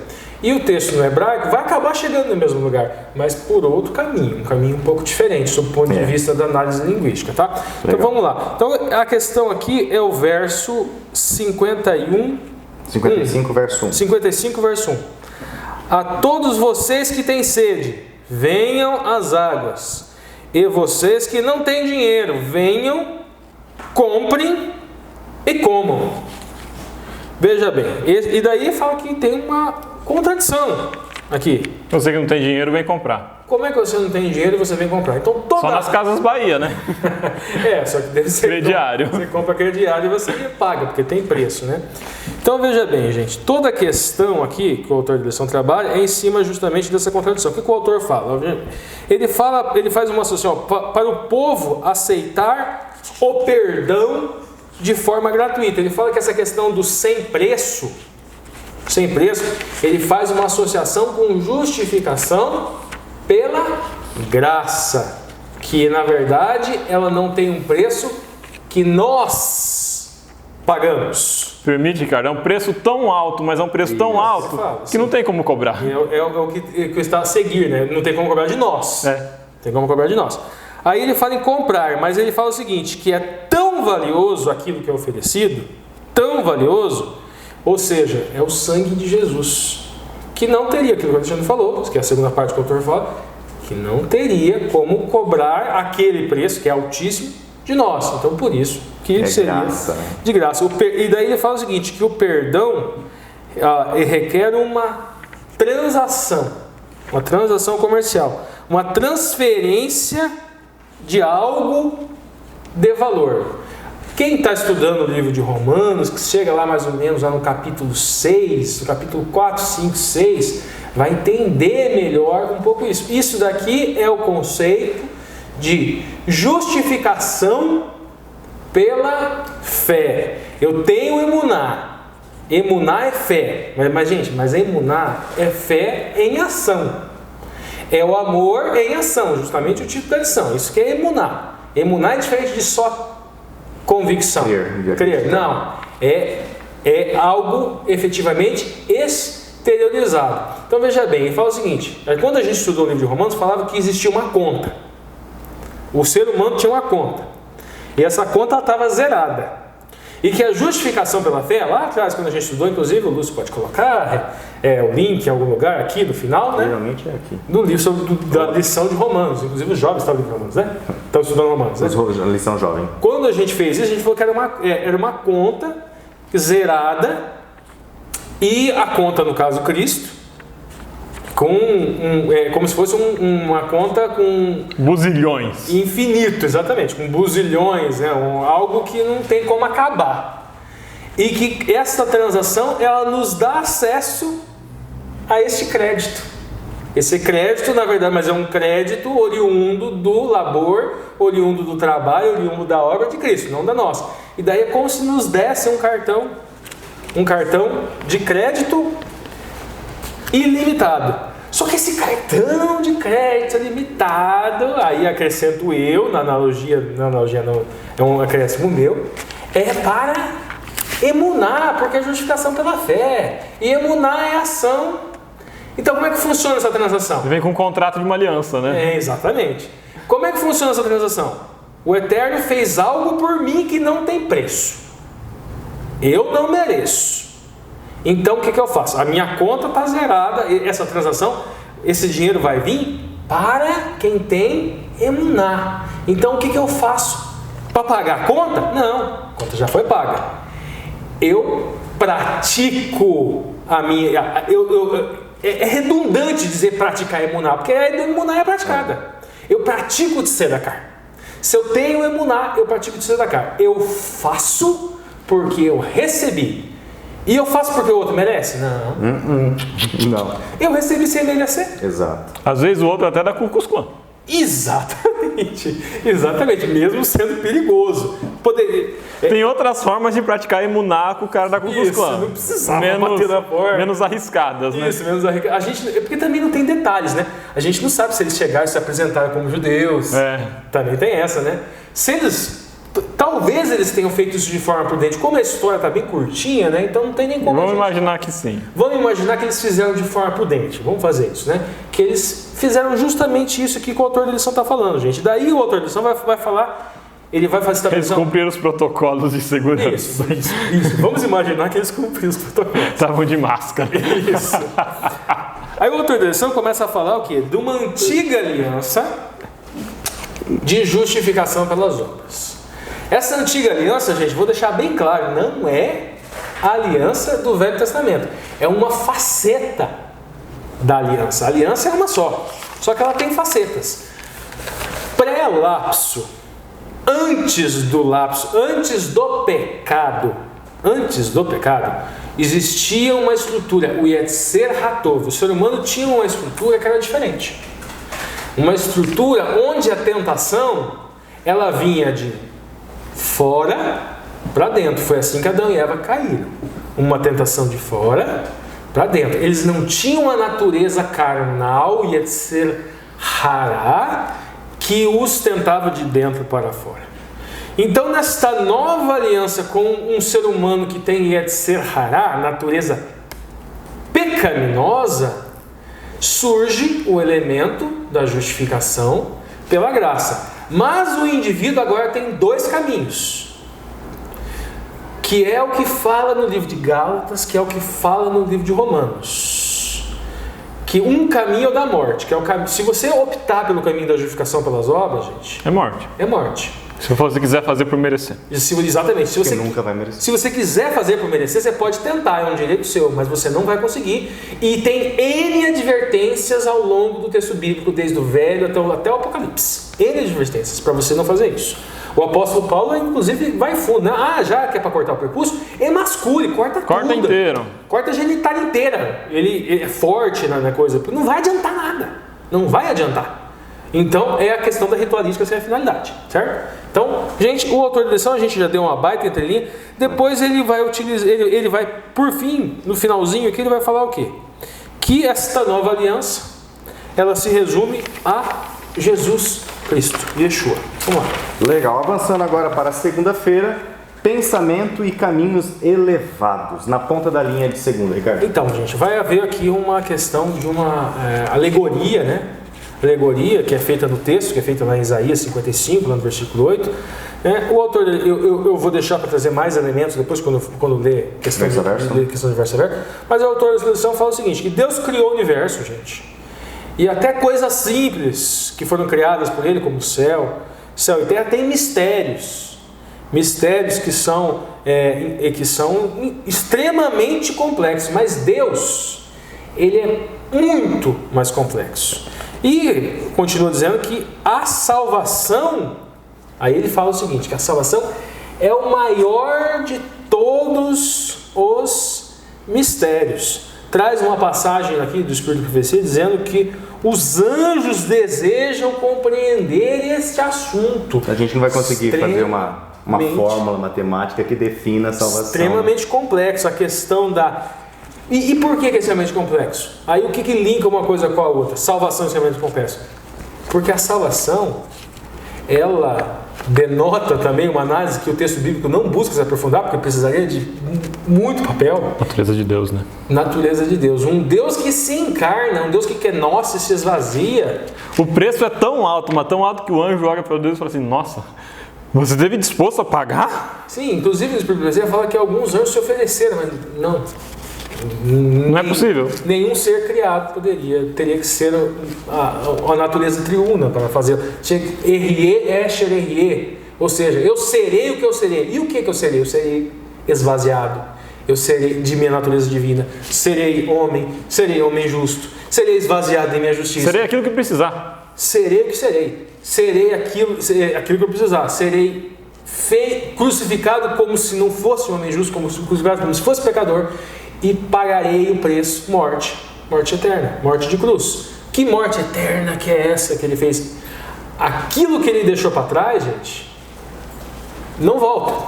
E o texto no hebraico vai acabar chegando no mesmo lugar, mas por outro caminho, um caminho um pouco diferente, sob o ponto de vista da análise linguística, tá? Legal. Então vamos lá. Então a questão aqui é o verso 55, verso 1. 55, verso 1. A todos vocês que têm sede, venham às águas. E vocês que não têm dinheiro, venham, comprem e comam. Veja bem, e daí fala que tem uma contradição aqui. Você que não tem dinheiro, vem comprar. Como é que você não tem dinheiro e você vem comprar? Então, só nas Casas Bahia, né? Só que deve ser crediário. Você compra crediário e você paga, porque tem preço, né? Então veja bem, gente, toda a questão aqui que o autor da lição trabalha é em cima justamente dessa contradição. O que o autor fala? Ele faz uma associação para o povo aceitar o perdão de forma gratuita. Ele fala que essa questão do sem preço, ele faz uma associação com justificação pela graça, que na verdade ela não tem um preço que nós pagamos. Permite, cara, é um preço tão alto, mas é um preço tão alto que não tem como cobrar. É o que está a seguir, né? Não tem como cobrar de nós. Tem como cobrar de nós. Aí ele fala em comprar, mas ele fala o seguinte, que é tão valioso aquilo que é oferecido, tão valioso, ou seja, é o sangue de Jesus, que não teria, aquilo que o Alexandre falou, que é a segunda parte que o autor fala, que não teria como cobrar aquele preço, que é altíssimo, de nós. Então, por isso que seria graça, né? De graça. E daí ele fala o seguinte, que o perdão requer uma transação comercial, uma transferência de algo de valor. Quem está estudando o livro de Romanos, que chega lá mais ou menos lá no capítulo 6, no capítulo 4, 5, 6, vai entender melhor um pouco isso. Isso daqui é o conceito de justificação pela fé. Eu tenho emuná. Emuná é fé. Mas emuná é fé em ação. É o amor em ação, justamente o título da lição. Isso que é emuná. Emuná é diferente de só convicção. Crer. Não. É algo efetivamente exteriorizado. Então veja bem, ele fala o seguinte: quando a gente estudou o livro de Romanos, falava que existia uma conta. O ser humano tinha uma conta. E essa conta estava zerada. E que a justificação pela fé, lá atrás, quando a gente estudou, inclusive, o Lúcio pode colocar o link em algum lugar aqui no final, né? Geralmente é aqui. Do livro da lição de Romanos. Inclusive os jovens estão lendo Romanos, né? Estão estudando Romanos, né? Lição jovem. Quando a gente fez isso, a gente falou que era uma conta zerada, e a conta, no caso, Cristo, como se fosse uma conta com buzilhões. Infinito, exatamente, com buzilhões, né? Algo que não tem como acabar. E que essa transação, ela nos dá acesso a este crédito. Esse crédito, na verdade, mas é um crédito oriundo do labor, oriundo do trabalho, oriundo da obra de Cristo, não da nossa. E daí é como se nos desse um cartão de crédito ilimitado. Só que esse cartão de crédito limitado, aí acrescento eu, na analogia não, é um acréscimo meu, é para emunar, porque é justificação pela fé. E emunar é ação. Então como é que funciona essa transação? Vem com um contrato de uma aliança, né? Exatamente. Como é que funciona essa transação? O Eterno fez algo por mim que não tem preço. Eu não mereço. Então o que eu faço? A minha conta está zerada. Essa transação, esse dinheiro vai vir para quem tem emuná. Então o que eu faço? Para pagar a conta? Não, a conta já foi paga. Eu pratico a minha... é redundante dizer praticar emuná, porque a emuná é praticada. Eu pratico o tzedakah. Se eu tenho emuná, eu pratico o tzedakah. Eu faço porque eu recebi. E eu faço porque o outro merece? Não. Não. Eu recebi sem merecer. Exato. Às vezes o outro até dá Ku Klux Klan. Exatamente, mesmo sendo perigoso. Tem outras formas de praticar emuná com o cara da Ku Klux Klan. Não precisava bater na porta. Menos arriscadas, né? Isso, menos arriscadas. A gente, porque também não tem detalhes, né? A gente não sabe se eles chegaram e se apresentaram como judeus. Também tem essa, né? Se eles... Talvez eles tenham feito isso de forma prudente. Como a história está bem curtinha, né? Então não tem nem como. Vamos imaginar que sim. Vamos imaginar que eles fizeram de forma prudente. Vamos fazer isso, né? Que eles fizeram justamente isso aqui que o autor da lição está falando, gente. Daí o autor da lição vai falar. Ele vai fazer essa Eles cumpriram os protocolos de segurança. Isso. Vamos imaginar que eles cumpriram os protocolos. Estavam de máscara. Isso. Aí o autor da lição começa a falar o quê? De uma antiga aliança de justificação pelas obras. Essa antiga aliança, gente, vou deixar bem claro, não é a aliança do Velho Testamento. É uma faceta da aliança. A aliança é uma só que ela tem facetas. Pré-lapso, antes do pecado, existia uma estrutura, o Yetzer Hatov. O ser humano tinha uma estrutura que era diferente. Uma estrutura onde a tentação, ela vinha de fora para dentro. Foi assim que Adão e Eva caíram. Uma tentação de fora para dentro. Eles não tinham a natureza carnal, Yetzer Hará, que os tentava de dentro para fora. Então, nesta nova aliança com um ser humano que tem Yetzer Hará, natureza pecaminosa, surge o elemento da justificação pela graça. Mas o indivíduo agora tem dois caminhos, que é o que fala no livro de Gálatas, que é o que fala no livro de Romanos. Que um caminho é o da morte, que é o caminho. Se você optar pelo caminho da justificação pelas obras, gente, é morte. É morte. Se você quiser fazer por merecer. Exatamente. Se você nunca vai merecer. Se você quiser fazer por merecer, você pode tentar, é um direito seu, mas você não vai conseguir. E tem N advertências ao longo do texto bíblico, desde o Velho até o Apocalipse. N advertências para você não fazer isso. O apóstolo Paulo, inclusive, vai fundo, né? Já que é para cortar o prepúcio, emascule, corta tudo. Inteiro. Corta a genitália inteira. Ele é forte na coisa. Não vai adiantar nada. Não vai adiantar. Então, é a questão da ritualística sem a finalidade, certo? Então, gente, o autor da lição, a gente já deu uma baita entrelinha. Depois ele vai utilizar, ele vai, por fim, no finalzinho aqui, ele vai falar o quê? Que esta nova aliança, ela se resume a Jesus Cristo, Yeshua. Vamos lá. Legal, avançando agora para a segunda-feira, pensamento e caminhos elevados, na ponta da linha de segunda, Ricardo. Então, gente, vai haver aqui uma questão de uma alegoria, né? Alegoria que é feita no texto, que é feita lá em Isaías 55, lá no versículo 8. O autor, eu vou deixar para trazer mais elementos depois, quando ler questão de verso a verso. Mas o autor da lição fala o seguinte, que Deus criou o universo, gente. E até coisas simples que foram criadas por Ele, como céu e terra, tem mistérios. Mistérios que são extremamente complexos. Mas Deus, Ele é muito mais complexo. E continua dizendo que a salvação, aí ele fala o seguinte, que a salvação é o maior de todos os mistérios. Traz uma passagem aqui do Espírito de Profecia dizendo que os anjos desejam compreender este assunto. A gente não vai conseguir fazer uma fórmula matemática que defina a salvação. Extremamente complexo a questão da... E por que é extremamente complexo? Aí o que linka uma coisa com a outra? Salvação é extremamente complexo. Porque a salvação, ela denota também uma análise que o texto bíblico não busca se aprofundar, porque precisaria de muito papel. Natureza de Deus, né? Natureza de Deus. Um Deus que se encarna, um Deus que quer nós e se esvazia. O preço é tão alto, mas tão alto que o anjo olha para Deus e fala assim, nossa, você esteve disposto a pagar? Sim, inclusive no Espírito fala que alguns anjos se ofereceram, mas não. Não é possível. Nenhum ser criado teria que ser a natureza triuna para fazer. Errier, Escher, Errier. Ou seja, eu serei o que eu serei. E o que eu serei? Eu serei esvaziado. Eu serei de minha natureza divina. Serei homem justo. Serei esvaziado em minha justiça. Serei aquilo que precisar. Serei o que serei. Serei aquilo que eu precisar. Serei crucificado como se não fosse um homem justo, crucificado como se fosse pecador. E pagarei o preço, morte eterna, morte de cruz. Que morte eterna que é essa que ele fez? Aquilo que ele deixou para trás, gente, não volta.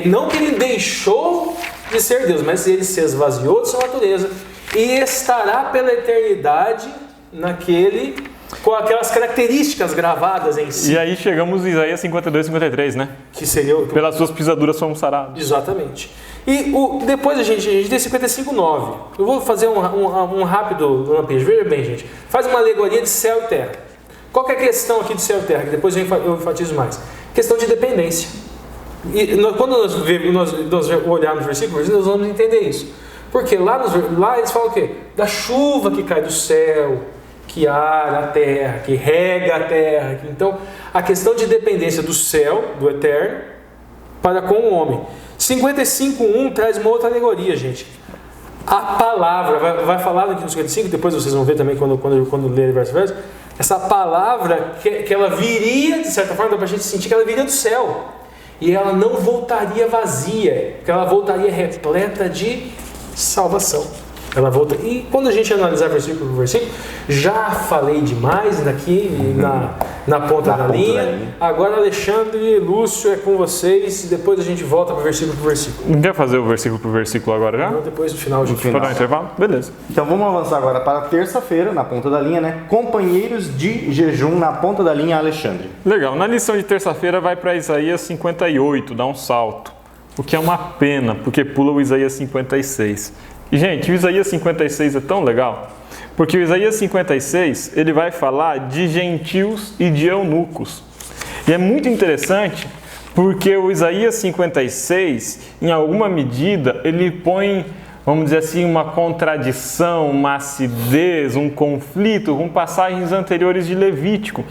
Não que ele deixou de ser Deus, mas ele se esvaziou de sua natureza e estará pela eternidade com aquelas características gravadas em si. E aí chegamos em Isaías 52, 53, né? Que seria pelas suas pisaduras fomos sarados. Exatamente. E depois a gente tem 55:9. Eu vou fazer um rápido lampejo. Veja bem, gente. Faz uma alegoria de céu e terra. Qual que é a questão aqui de céu e terra? Que depois eu enfatizo mais. Questão de dependência. E quando nós olharmos no versículo, nós vamos entender isso. Porque lá eles falam o quê? Da chuva que cai do céu, que ara a terra, que rega a terra. Então, a questão de dependência do céu, do eterno, para com o homem. 55:1 traz uma outra alegoria, gente. A palavra, vai falar aqui no 55, depois vocês vão ver também quando lerem verso a verso. Essa palavra, que ela viria, de certa forma, dá para a gente sentir que ela viria do céu. E ela não voltaria vazia, que ela voltaria repleta de salvação. Ela volta. E quando a gente analisar versículo por versículo, já falei demais aqui na ponta da linha. Agora Alexandre e Lúcio é com vocês e depois a gente volta para versículo por versículo. Não quer fazer o versículo por versículo agora já? Não, depois do final. Para dar um intervalo? Beleza. Então vamos avançar agora para terça-feira, na ponta da linha, né? Companheiros de jejum na ponta da linha, Alexandre. Legal. Na lição de terça-feira vai para Isaías 58, dá um salto. O que é uma pena, porque pula o Isaías 56. E, gente, o Isaías 56 é tão legal, porque o Isaías 56, ele vai falar de gentios e de eunucos. E é muito interessante, porque o Isaías 56, em alguma medida, ele põe, vamos dizer assim, uma contradição, uma acidez, um conflito com passagens anteriores de Levítico.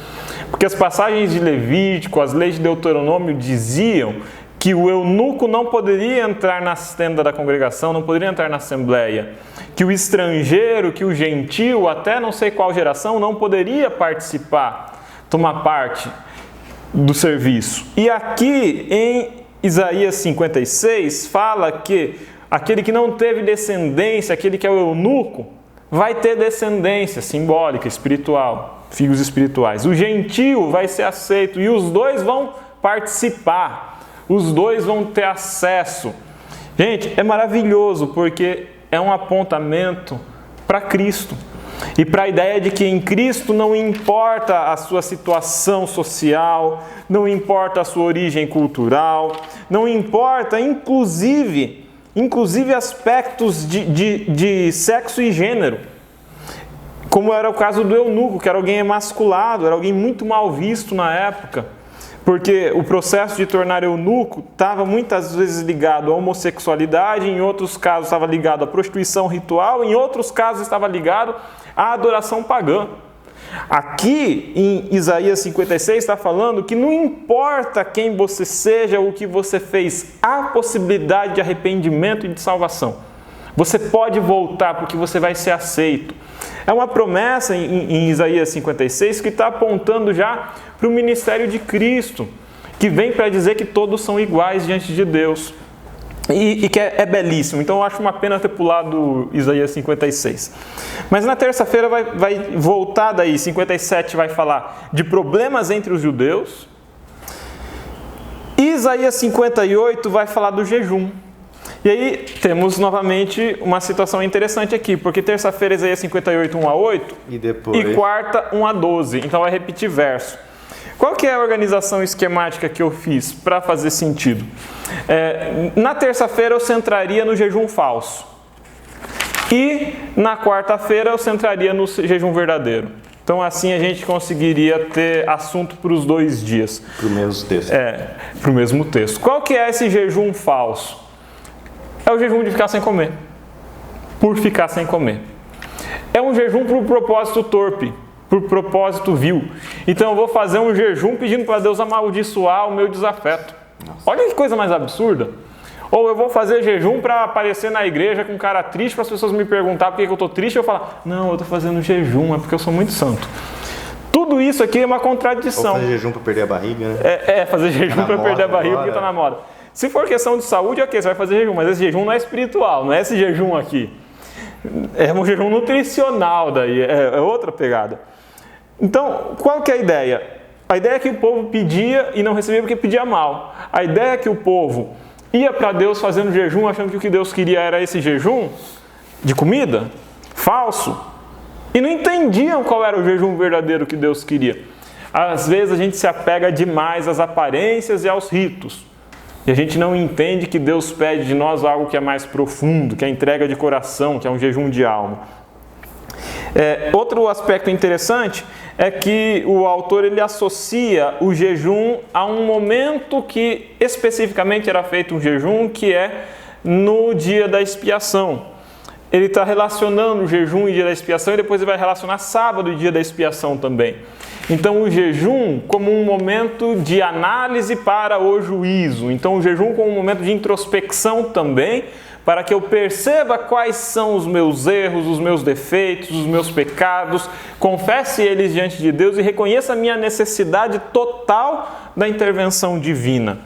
Porque as passagens de Levítico, as leis de Deuteronômio diziam que o eunuco não poderia entrar na tenda da congregação, não poderia entrar na assembleia, que o estrangeiro, que o gentio, até não sei qual geração, não poderia participar, tomar parte do serviço. E aqui em Isaías 56 fala que aquele que não teve descendência, aquele que é o eunuco, vai ter descendência simbólica, espiritual, filhos espirituais. O gentio vai ser aceito e os dois vão participar. Os dois vão ter acesso. Gente, é maravilhoso porque é um apontamento para Cristo. E para a ideia de que em Cristo não importa a sua situação social, não importa a sua origem cultural, não importa inclusive aspectos de sexo e gênero. Como era o caso do eunuco, que era alguém emasculado, era alguém muito mal visto na época. Porque o processo de tornar eunuco estava muitas vezes ligado à homossexualidade, em outros casos estava ligado à prostituição ritual, em outros casos estava ligado à adoração pagã. Aqui em Isaías 56 está falando que não importa quem você seja ou o que você fez, há possibilidade de arrependimento e de salvação. Você pode voltar porque você vai ser aceito. É uma promessa em Isaías 56 que está apontando já para o ministério de Cristo, que vem para dizer que todos são iguais diante de Deus. E que é belíssimo. Então eu acho uma pena ter pulado Isaías 56. Mas na terça-feira vai voltar daí. 57 vai falar de problemas entre os judeus. E Isaías 58 vai falar do jejum. E aí temos novamente uma situação interessante aqui, porque terça-feira Isaías 58, 1 a 8 e depois... quarta 1 a 12, então vai repetir verso. Qual que é a organização esquemática que eu fiz para fazer sentido? Na terça-feira eu centraria no jejum falso. E na quarta-feira eu centraria no jejum verdadeiro. Então assim a gente conseguiria ter assunto para os 2 dias. Para o mesmo texto. Para o mesmo texto. Qual que é esse jejum falso? É o jejum de ficar sem comer. Por ficar sem comer. É um jejum por propósito torpe, por propósito vil. Então eu vou fazer um jejum pedindo para Deus amaldiçoar o meu desafeto. Olha que coisa mais absurda. Ou eu vou fazer jejum para aparecer na igreja com cara triste, para as pessoas me perguntar por que eu estou triste, e eu falar, não, eu estou fazendo jejum, é porque eu sou muito santo. Tudo isso aqui é uma contradição. Ou fazer jejum para perder a barriga, né? Fazer jejum para perder a barriga porque está na moda. Se for questão de saúde, ok, você vai fazer jejum, mas esse jejum não é espiritual, não é esse jejum aqui. É um jejum nutricional daí, é outra pegada. Então, qual que é a ideia? A ideia é que o povo pedia e não recebia porque pedia mal. A ideia é que o povo ia para Deus fazendo jejum, achando que o que Deus queria era esse jejum de comida, falso, e não entendiam qual era o jejum verdadeiro que Deus queria. Às vezes a gente se apega demais às aparências e aos ritos, e a gente não entende que Deus pede de nós algo que é mais profundo, que é a entrega de coração, que é um jejum de alma. Outro aspecto interessante é que o autor ele associa o jejum a um momento que especificamente era feito um jejum, que é no dia da expiação. Ele está relacionando o jejum e dia da expiação e depois ele vai relacionar sábado e dia da expiação também. Então o jejum como um momento de análise para o juízo. Então o jejum como um momento de introspecção também, para que eu perceba quais são os meus erros, os meus defeitos, os meus pecados, confesse eles diante de Deus e reconheça a minha necessidade total da intervenção divina.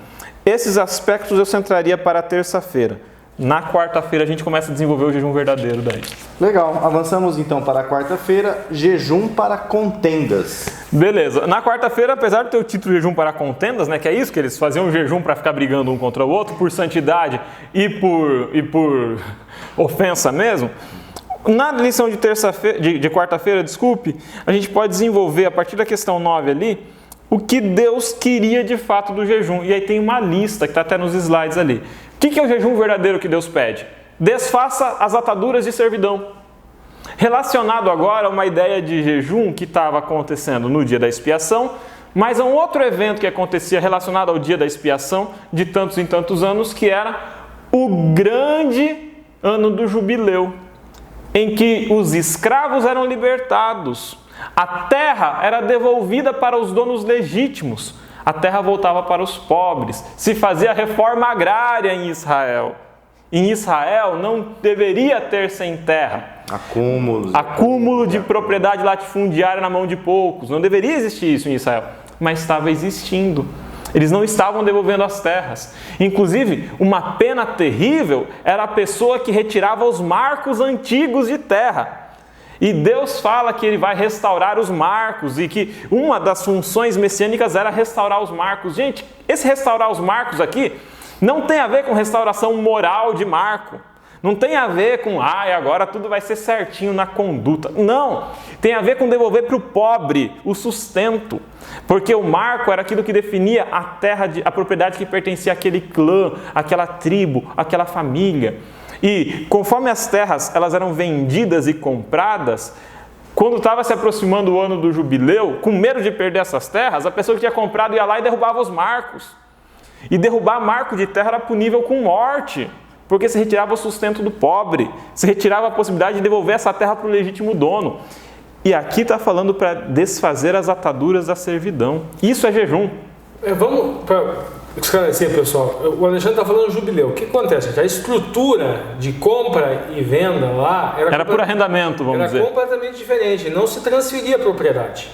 Esses aspectos eu centraria para a terça-feira. Na quarta-feira a gente começa a desenvolver o jejum verdadeiro daí. Legal, avançamos então para a quarta-feira, jejum para contendas. Beleza, na quarta-feira, apesar de ter o título jejum para contendas, né, que é isso, que eles faziam um jejum para ficar brigando um contra o outro, por santidade e por ofensa mesmo, na lição de quarta-feira, a gente pode desenvolver a partir da questão 9 ali, o que Deus queria de fato do jejum. E aí tem uma lista que está até nos slides ali. O que é o jejum verdadeiro que Deus pede? Desfaça as ataduras de servidão. Relacionado agora a uma ideia de jejum que estava acontecendo no dia da expiação, mas a um outro evento que acontecia relacionado ao dia da expiação de tantos em tantos anos, que era o grande ano do jubileu, em que os escravos eram libertados, a terra era devolvida para os donos legítimos, a terra voltava para os pobres, se fazia reforma agrária em Israel. Em Israel não deveria ter sem terra. Acúmulo de propriedade latifundiária na mão de poucos. Não deveria existir isso em Israel, mas estava existindo. Eles não estavam devolvendo as terras. Inclusive, uma pena terrível era a pessoa que retirava os marcos antigos de terra. E Deus fala que Ele vai restaurar os marcos e que uma das funções messiânicas era restaurar os marcos. Gente, esse restaurar os marcos aqui não tem a ver com restauração moral de marco. Não tem a ver com, agora tudo vai ser certinho na conduta. Não, tem a ver com devolver para o pobre o sustento. Porque o marco era aquilo que definia a terra, a propriedade que pertencia àquele clã, àquela tribo, àquela família. E conforme as terras elas eram vendidas e compradas, quando estava se aproximando o ano do jubileu, com medo de perder essas terras, a pessoa que tinha comprado ia lá e derrubava os marcos. E derrubar marco de terra era punível com morte, porque se retirava o sustento do pobre, se retirava a possibilidade de devolver essa terra para o legítimo dono. E aqui está falando para desfazer as ataduras da servidão. Isso é jejum. Vamos para esclarecer, pessoal. O Alexandre está falando do jubileu. O que acontece? A estrutura de compra e venda lá era por arrendamento, vamos dizer. Era completamente diferente. Não se transferia a propriedade.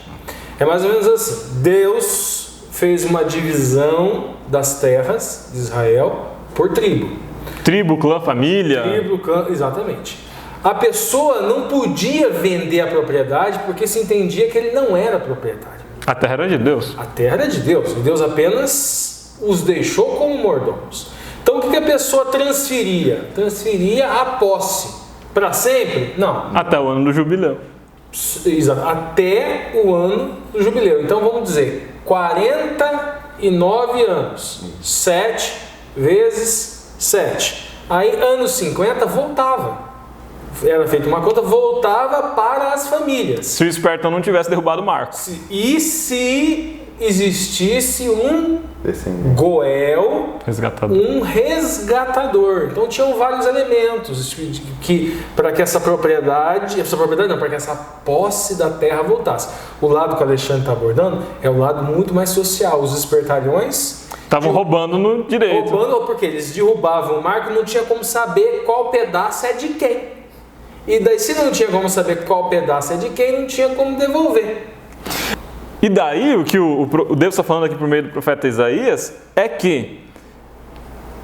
É mais ou menos assim. Deus fez uma divisão das terras de Israel por tribo. Tribo, clã, família. Tribo, clã, exatamente. A pessoa não podia vender a propriedade porque se entendia que ele não era proprietário. A terra era de Deus. A terra era de Deus. E Deus apenas os deixou como mordomos. Então o que a pessoa transferia? Transferia a posse. Para sempre? Não. Até o ano do jubileu. Exato. Até o ano do jubileu. Então vamos dizer, 49 anos. 7 vezes 7. Aí, anos 50, voltava. Era feita uma conta, voltava para as famílias. Se o espertão não tivesse derrubado o Marco. E se existisse um Goel, um resgatador. Então tinham vários elementos para que essa propriedade não, para que essa posse da terra voltasse. O lado que o Alexandre está abordando é o lado muito mais social. Os espertalhões estavam roubando no direito. Roubando porque eles derrubavam o marco, não tinha como saber qual pedaço é de quem. E daí, se não tinha como saber qual pedaço é de quem, não tinha como devolver. E daí, o que o Deus está falando aqui por meio do profeta Isaías, é que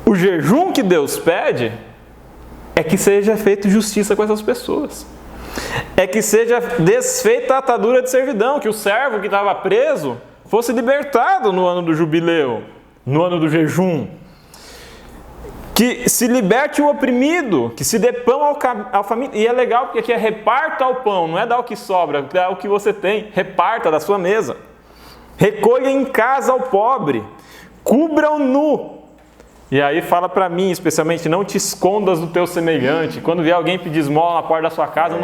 o jejum que Deus pede é que seja feita justiça com essas pessoas. É que seja desfeita a atadura de servidão, que o servo que estava preso fosse libertado no ano do jubileu, no ano do jejum. Que se liberte o oprimido, que se dê pão ao faminto. E é legal porque aqui é reparta ao pão, não é dar o que sobra, dá o que você tem, reparta da sua mesa. Recolha em casa ao pobre, cubra o nu. E aí fala para mim, especialmente, não te escondas do teu semelhante. Quando vier alguém pedir esmola na porta da sua casa,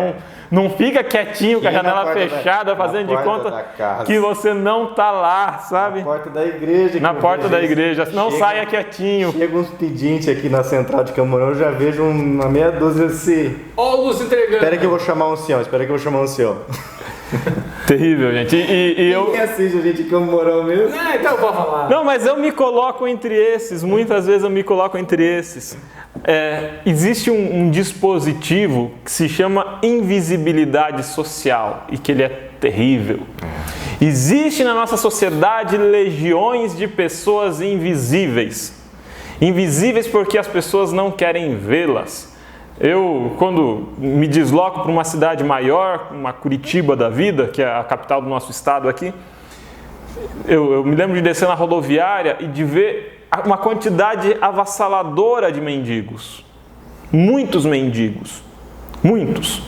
não fica quietinho com a janela fechada, fazendo de conta que você não está lá, sabe? Na porta da igreja. Na porta da igreja, não saia quietinho. Chega uns pedintes aqui na central de Camorão, eu já vejo uma meia dúzia assim. Ó, o Lúcio entregando. Espera que eu vou chamar um senhor, Terrível, gente. E eu... Quem assiste a gente em Camorão mesmo? Então pode falar. Não, mas eu me coloco entre esses, muitas vezes eu me coloco entre esses. Existe um dispositivo que se chama invisibilidade social e que ele é terrível. Existe na nossa sociedade legiões de pessoas invisíveis. Invisíveis porque as pessoas não querem vê-las. Eu, quando me desloco para uma cidade maior, uma Curitiba da vida, que é a capital do nosso estado aqui, eu me lembro de descer na rodoviária e de ver uma quantidade avassaladora de mendigos. Muitos mendigos. Muitos.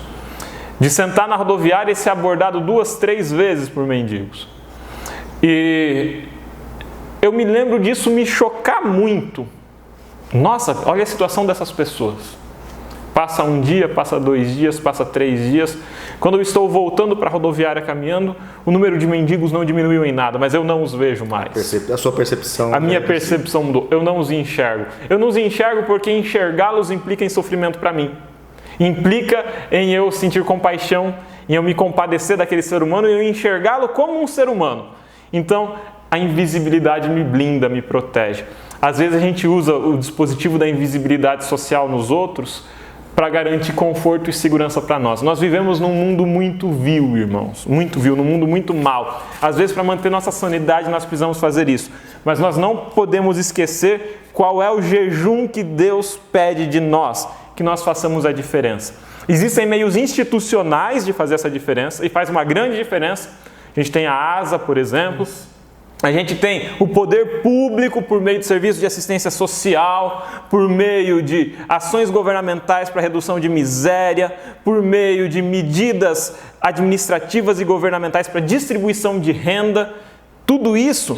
De sentar na rodoviária e ser abordado 2, 3 vezes por mendigos. E eu me lembro disso me chocar muito. Nossa, olha a situação dessas pessoas. Passa um dia, passa 2 dias, passa 3 dias. Quando eu estou voltando para a rodoviária caminhando, o número de mendigos não diminuiu em nada, mas eu não os vejo mais. A sua percepção... A minha percepção mudou. Eu não os enxergo. Eu não os enxergo porque enxergá-los implica em sofrimento para mim. Implica em eu sentir compaixão, em eu me compadecer daquele ser humano e eu enxergá-lo como um ser humano. Então, a invisibilidade me blinda, me protege. Às vezes a gente usa o dispositivo da invisibilidade social nos outros para garantir conforto e segurança para nós. Nós vivemos num mundo muito vil, irmãos, muito vil, num mundo muito mau. Às vezes, para manter nossa sanidade, nós precisamos fazer isso. Mas nós não podemos esquecer qual é o jejum que Deus pede de nós, que nós façamos a diferença. Existem meios institucionais de fazer essa diferença, e faz uma grande diferença. A gente tem a ASA, por exemplo. A gente tem o poder público por meio de serviços de assistência social, por meio de ações governamentais para redução de miséria, por meio de medidas administrativas e governamentais para distribuição de renda. Tudo isso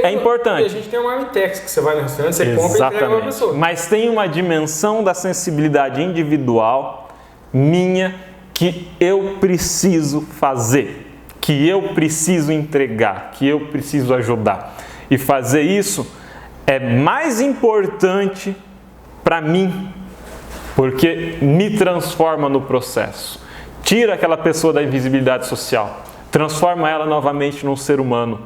é importante. E a gente tem um Armitex que você vai no restaurante, você compra e entrega para a pessoa. Mas tem uma dimensão da sensibilidade individual minha que eu preciso fazer, que eu preciso entregar, que eu preciso ajudar. E fazer isso é mais importante para mim, porque me transforma no processo. Tira aquela pessoa da invisibilidade social, transforma ela novamente num ser humano.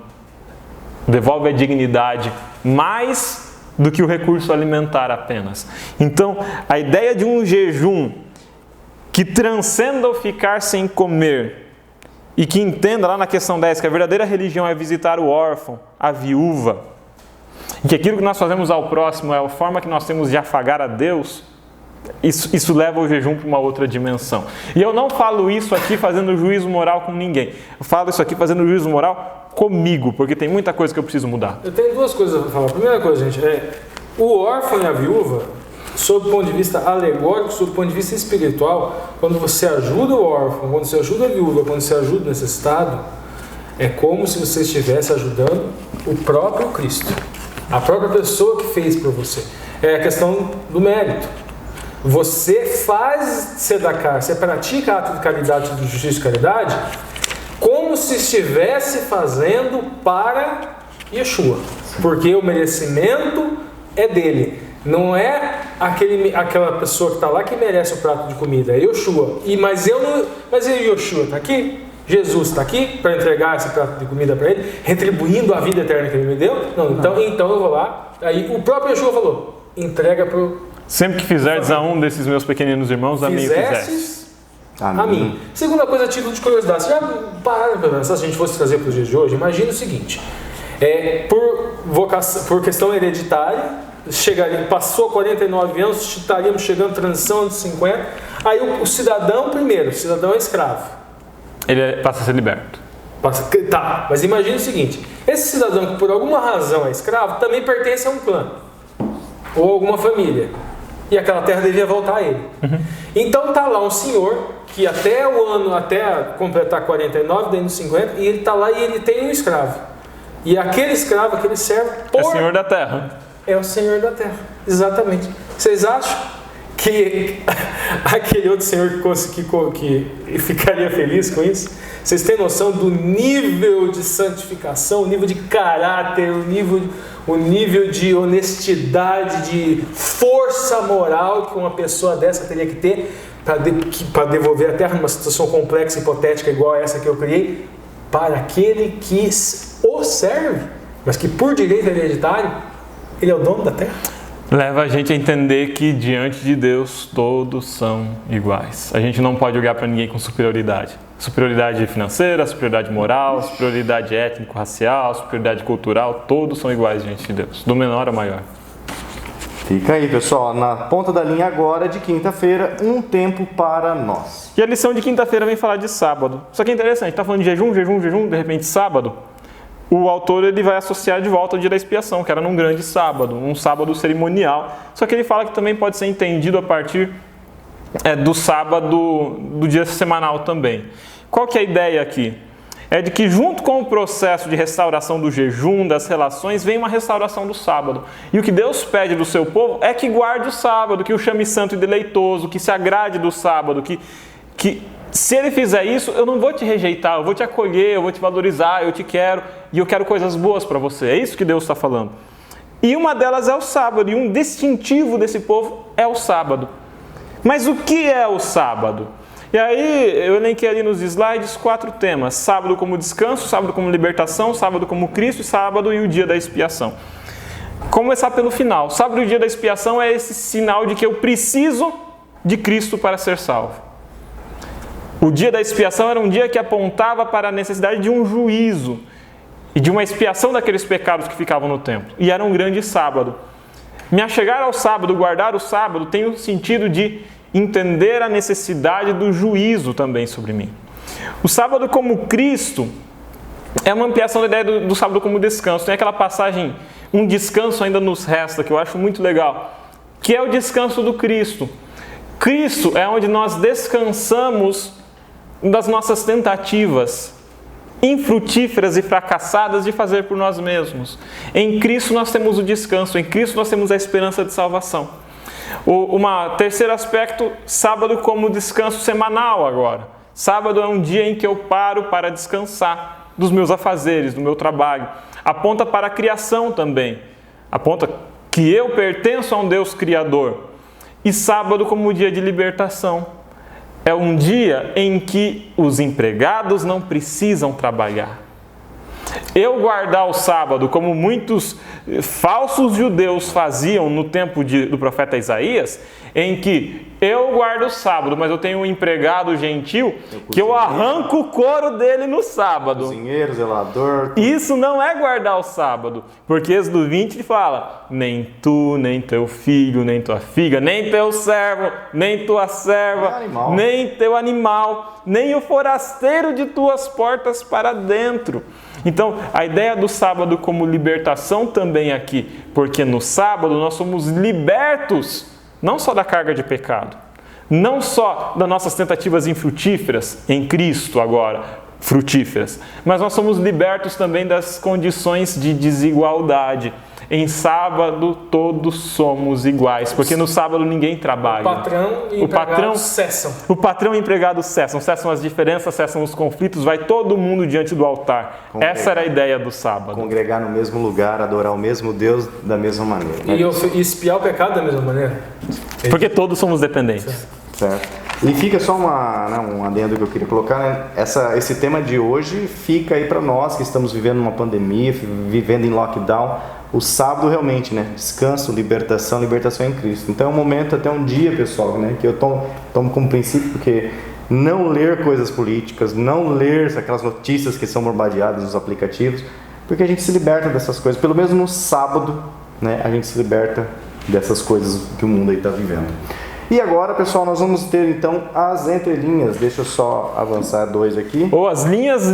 Devolve a dignidade mais do que o recurso alimentar apenas. Então, a ideia de um jejum que transcenda o ficar sem comer, e que entenda lá na questão 10 que a verdadeira religião é visitar o órfão, a viúva, e que aquilo que nós fazemos ao próximo é a forma que nós temos de afagar a Deus, isso leva o jejum para uma outra dimensão. E eu não falo isso aqui fazendo juízo moral com ninguém. Eu falo isso aqui fazendo juízo moral comigo, porque tem muita coisa que eu preciso mudar. Eu tenho 2 coisas para falar. A primeira coisa, gente, o órfão e a viúva, sob o ponto de vista alegórico, sob o ponto de vista espiritual, quando você ajuda o órfão, quando você ajuda a viúva, quando você ajuda o necessitado, É como se você estivesse ajudando o próprio Cristo, a própria pessoa que fez por você. É a questão do mérito. Você faz tzedakah, você pratica ato de caridade, de justiça e caridade, como se estivesse fazendo para Yeshua, porque o merecimento é dele. Não é aquela pessoa que está lá que merece o prato de comida, é Yeshua. Mas e Yeshua está aqui? Jesus está aqui para entregar esse prato de comida para ele, retribuindo a vida eterna que ele me deu? Não, então eu vou lá. Aí o próprio Yeshua falou: entrega para o... Sempre que fizerdes a um desses meus pequeninos irmãos, a mim o fizestes. A mim. Segunda coisa, a título de curiosidade. Se a gente fosse trazer para os dias de hoje, imagina o seguinte: por questão hereditária, passou 49 anos, estaríamos chegando à transição dos 50. Aí o cidadão é escravo. Ele passa a ser liberto. Tá, mas imagina o seguinte: esse cidadão que por alguma razão é escravo também pertence a um clã ou alguma família, e aquela terra devia voltar a ele. Então tá lá um senhor que até completar 49, daí nos 50, e ele tá lá e ele tem um escravo. E aquele escravo, aquele servo, é o senhor da terra. É o senhor da terra, exatamente. Vocês acham que aquele outro senhor que ficaria feliz com isso? Vocês têm noção do nível de santificação, o nível de caráter, o nível de honestidade, de força moral que uma pessoa dessa teria que ter para devolver a terra numa situação complexa, hipotética, igual a essa que eu criei, para aquele que o serve, mas que por direito hereditário, ele é o dono da terra? Leva a gente a entender que diante de Deus todos são iguais. A gente não pode olhar para ninguém com superioridade. Superioridade financeira, superioridade moral, superioridade étnico-racial, superioridade cultural, todos são iguais diante de Deus, do menor ao maior. Fica aí, pessoal, na ponta da linha agora de quinta-feira, um tempo para nós. E a lição de quinta-feira vem falar de sábado. Só que é interessante, está falando de jejum, de repente sábado. O autor ele vai associar de volta ao dia da expiação, que era num grande sábado, um sábado cerimonial. Só que ele fala que também pode ser entendido a partir do sábado do dia semanal também. Qual que é a ideia aqui? É de que junto com o processo de restauração do jejum, das relações, vem uma restauração do sábado. E o que Deus pede do seu povo é que guarde o sábado, que o chame santo e deleitoso, que se agrade do sábado, que se ele fizer isso, eu não vou te rejeitar, eu vou te acolher, eu vou te valorizar, eu te quero e eu quero coisas boas para você. É isso que Deus está falando. E uma delas é o sábado, e um distintivo desse povo é o sábado. Mas o que é o sábado? E aí eu elenquei ali nos slides 4 temas: sábado como descanso, sábado como libertação, sábado como Cristo, sábado e o dia da expiação. Começar pelo final. Sábado e o dia da expiação é esse sinal de que eu preciso de Cristo para ser salvo. O dia da expiação era um dia que apontava para a necessidade de um juízo e de uma expiação daqueles pecados que ficavam no templo. E era um grande sábado. Me achegar ao sábado, guardar o sábado, tem o sentido de entender a necessidade do juízo também sobre mim. O sábado como Cristo é uma ampliação da ideia do sábado como descanso. Tem aquela passagem, um descanso ainda nos resta, que eu acho muito legal, que é o descanso do Cristo. Cristo é onde nós descansamos das nossas tentativas infrutíferas e fracassadas de fazer por nós mesmos. Em Cristo nós temos o descanso, em Cristo nós temos a esperança de salvação. Terceiro aspecto, sábado como descanso semanal agora. Sábado é um dia em que eu paro para descansar dos meus afazeres, do meu trabalho. Aponta para a criação também. Aponta que eu pertenço a um Deus criador. E sábado como dia de libertação. É um dia em que os empregados não precisam trabalhar. Eu guardar o sábado, como muitos falsos judeus faziam no tempo do profeta Isaías, em que eu guardo o sábado, mas eu tenho um empregado gentil que eu arranco o couro dele no sábado. Cozinheiro, zelador. Isso não é guardar o sábado, porque Êxodo 20 fala: nem tu, nem teu filho, nem tua filha, nem teu servo, nem tua serva, nem teu animal, nem o forasteiro de tuas portas para dentro. Então, a ideia do sábado como libertação também aqui, porque no sábado nós somos libertos não só da carga de pecado, não só das nossas tentativas infrutíferas em Cristo agora, frutíferas. Mas nós somos libertos também das condições de desigualdade. Em sábado todos somos iguais, porque no sábado ninguém trabalha. O patrão e o empregado cessam. O patrão e o empregado cessam as diferenças, cessam os conflitos, vai todo mundo diante do altar. Essa era a ideia do sábado. Congregar no mesmo lugar, adorar o mesmo Deus da mesma maneira. E espiar o pecado da mesma maneira. Porque todos somos dependentes. Certo. E fica só um adendo que eu queria colocar, né? Esse tema de hoje fica aí para nós que estamos vivendo uma pandemia, vivendo em lockdown. O sábado realmente, né? Descanso, libertação em Cristo. Então é um momento, até um dia, pessoal, né? Que eu tomo como princípio, porque não ler coisas políticas, não ler aquelas notícias que são bombardeadas nos aplicativos, porque a gente se liberta dessas coisas. Pelo menos no sábado, né? A gente se liberta dessas coisas que o mundo aí está vivendo. E agora, pessoal, nós vamos ter então as entrelinhas. Deixa eu só avançar 2 aqui. Ou as linhas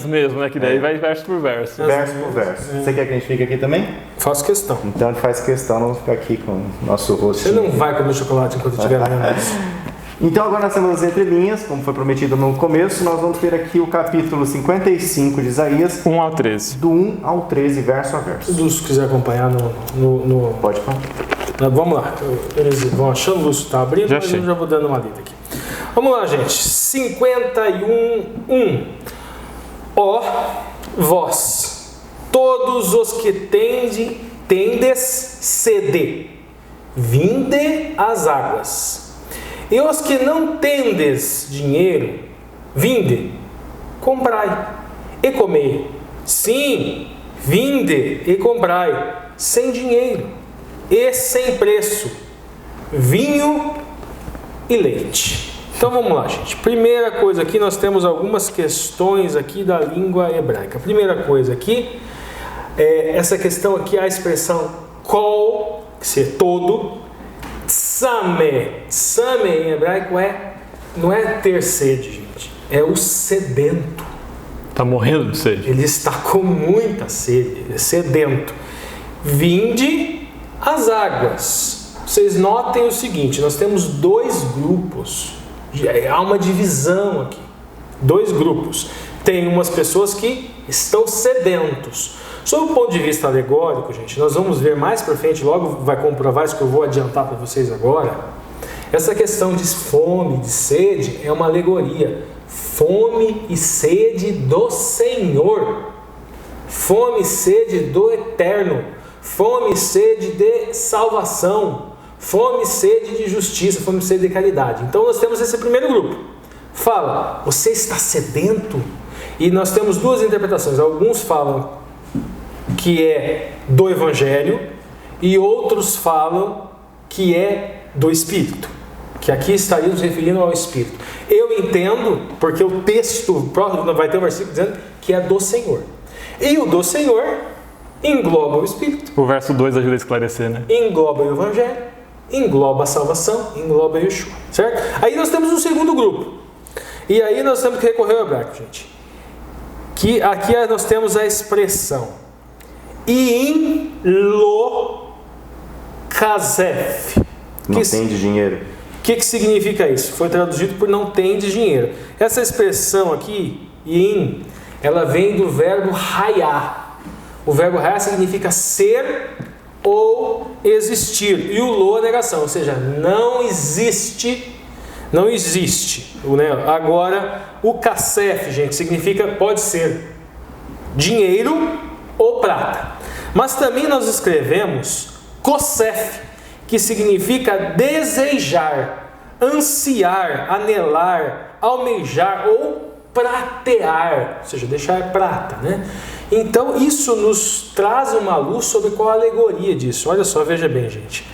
mesmo, né? Que daí vai verso por verso. Verso por verso. Você quer que a gente fique aqui também? Faço questão. Então a gente faz questão, nós vamos ficar aqui com o nosso rosto. Você não vai comer chocolate enquanto eu estiver vendo isso. Então agora nós temos as entrelinhas, como foi prometido no começo, nós vamos ter aqui o capítulo 55 de Isaías. 1 ao 13. Do 1 ao 13, verso a verso. Todos que quiser acompanhar no... Pode falar. Vamos lá, eles vão achando, o Lúcio está abrindo, mas eu já vou dando uma lida aqui. Vamos lá, gente. 51:1. Ó vós, todos os que tendes sede, vinde às águas. E os que não tendes dinheiro, vinde, comprai e comei. Sim, vinde e comprai, sem dinheiro e sem preço, vinho e leite. Então vamos lá, gente. Primeira coisa aqui, nós temos algumas questões aqui da língua hebraica. Primeira coisa aqui, essa questão aqui, a expressão kol, que é todo, tsame. Tsame em hebraico não é ter sede, gente. É o sedento. Está morrendo de sede. Ele está com muita sede, é sedento. Vinde as águas. Vocês notem o seguinte, nós temos 2 grupos, há uma divisão aqui, 2 grupos. Tem umas pessoas que estão sedentos. Sob o ponto de vista alegórico, gente, nós vamos ver mais para frente, logo vai comprovar isso que eu vou adiantar para vocês agora. Essa questão de fome, de sede, é uma alegoria. Fome e sede do Senhor. Fome e sede do Eterno. Fome e sede de salvação, fome e sede de justiça, fome e sede de caridade. Então nós temos esse primeiro grupo. Fala, você está sedento? E nós temos 2 interpretações. Alguns falam que é do Evangelho e outros falam que é do Espírito. Que aqui estaríamos referindo ao Espírito. Eu entendo, porque o texto próximo vai ter um versículo dizendo que é do Senhor. E o do Senhor engloba o Espírito. O verso 2 ajuda a esclarecer, né? Engloba o Evangelho, engloba a salvação, engloba Yeshua, certo? Aí nós temos um segundo grupo. E aí nós temos que recorrer ao hebraico, gente. Que aqui nós temos a expressão Im lo kazef. Não tem de dinheiro. O que significa isso? Foi traduzido por não tem de dinheiro. Essa expressão aqui, im, ela vem do verbo hayá. O verbo hayá significa ser ou existir. E o lo é negação, ou seja, não existe. Não existe. Agora, o kasef, gente, significa, pode ser dinheiro ou prata. Mas também nós escrevemos kosef, que significa desejar, ansiar, anelar, almejar ou pratear, ou seja, deixar prata, né? Então isso nos traz uma luz sobre qual a alegoria disso. Olha só, veja bem, gente.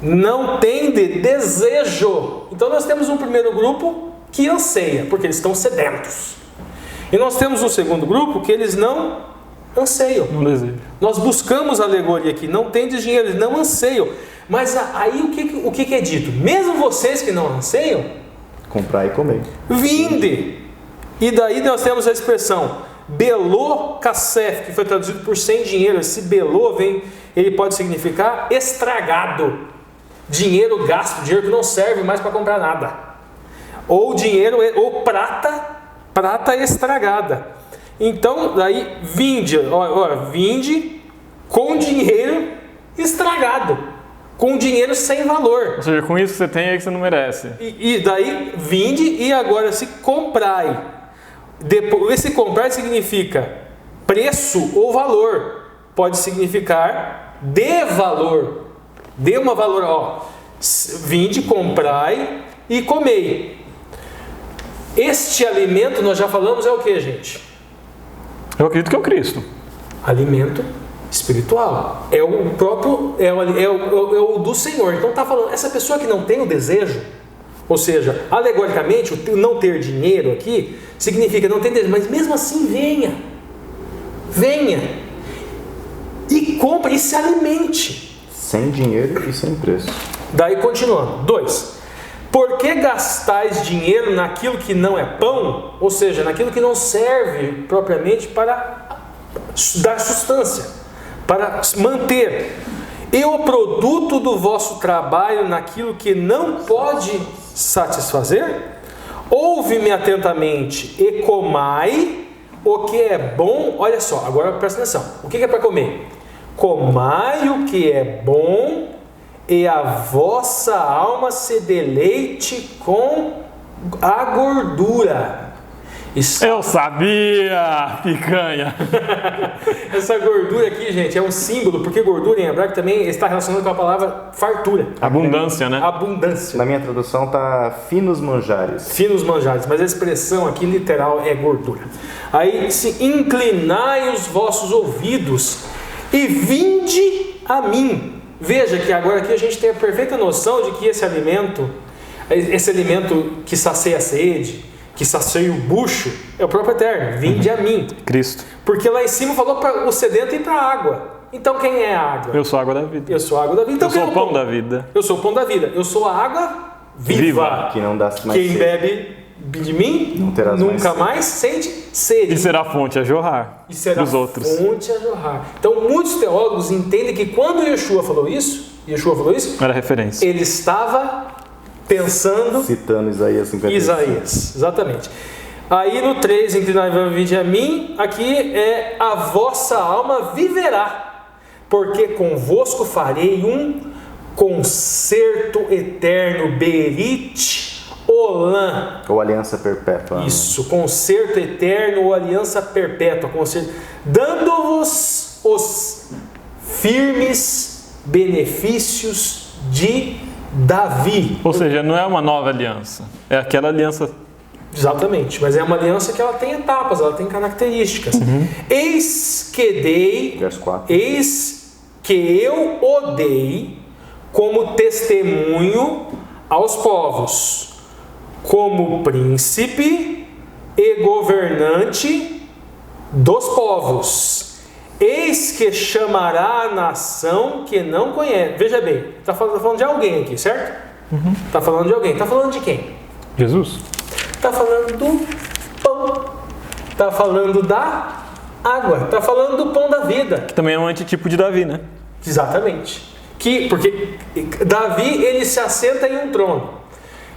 Não tem de desejo. Então nós temos um primeiro grupo que anseia, porque eles estão sedentos. E nós temos um segundo grupo que eles não anseiam. Não desejam. Nós buscamos a alegoria aqui, não tem de dinheiro, eles não anseiam. Mas aí o que é dito? Mesmo vocês que não anseiam, comprar e comer. Vinde. E daí nós temos a expressão belô kasef, que foi traduzido por sem dinheiro. Esse belô ele pode significar estragado, dinheiro gasto, dinheiro que não serve mais para comprar nada, ou dinheiro ou prata prata estragada. Então, daí, vinde com dinheiro estragado, com dinheiro sem valor. Ou seja, com isso que você tem aí que você não merece. E daí, vinde e agora se comprai. Depois, esse comprar significa preço ou valor. Pode significar dê valor. Dê uma valor, vinde, comprai e comei. Este alimento, nós já falamos, é o que, gente? Eu acredito que é o Cristo. Alimento espiritual. É o próprio, é o do Senhor. Então está falando, essa pessoa que não tem o desejo, ou seja, alegoricamente, o não ter dinheiro aqui, significa não ter desejo, mas mesmo assim venha e compre e se alimente. Sem dinheiro e sem preço. Daí continuando. 2. Por que gastais dinheiro naquilo que não é pão? Ou seja, naquilo que não serve propriamente para dar sustância, para manter. E o produto do vosso trabalho naquilo que não pode satisfazer? Ouve-me atentamente e comai o que é bom. Olha só, agora presta atenção. O que é para comer? Comai o que é bom e a vossa alma se deleite com a gordura. Eu sabia, picanha. Essa gordura aqui, gente, é um símbolo, porque gordura em hebraico também está relacionada com a palavra fartura. Abundância, né? Abundância. Na minha tradução tá finos manjares. Finos manjares, mas a expressão aqui literal é gordura. Aí, se inclinai os vossos ouvidos e vinde a mim. Veja que agora aqui a gente tem a perfeita noção de que esse alimento que sacia a sede, que sacia o bucho, é o próprio Eterno. Vinde a mim. Cristo. Porque lá em cima falou para o sedento ir para a água. Então quem é a água? Eu sou a água da vida. Eu sou a água da vida. Então, eu sou o pão da vida. Eu sou o pão da vida. Eu sou a água viva. Que não dá mais Quem sede. bebe de mim Não terás nunca mais sente sede. E será fonte a jorrar dos outros. Fonte a jorrar. Então muitos teólogos entendem que quando Yeshua falou isso, era referência. ele estava pensando... Citando Isaías 55. Isaías, exatamente. Aí no 3, inclinai-vos e vinde a mim, aqui é a vossa alma viverá, porque convosco farei um concerto eterno, Berit Olam. Ou aliança perpétua. Isso, concerto eterno ou aliança perpétua, dando-vos os firmes benefícios de Davi. Ou seja, não é uma nova aliança, é aquela aliança. Exatamente, mas é uma aliança que ela tem etapas, ela tem características. Eis que dei, Verso 4. eis que eu o dei como testemunho aos povos, como príncipe e governante dos povos. Eis que chamará a nação que não conhece. Veja bem, está falando de alguém aqui, certo? Está falando de alguém. Está falando de quem? Jesus. Está falando do pão. Está falando da água. Está falando do pão da vida. Que também é um antitipo de Davi, né? Exatamente. Porque Davi, ele se assenta em um trono.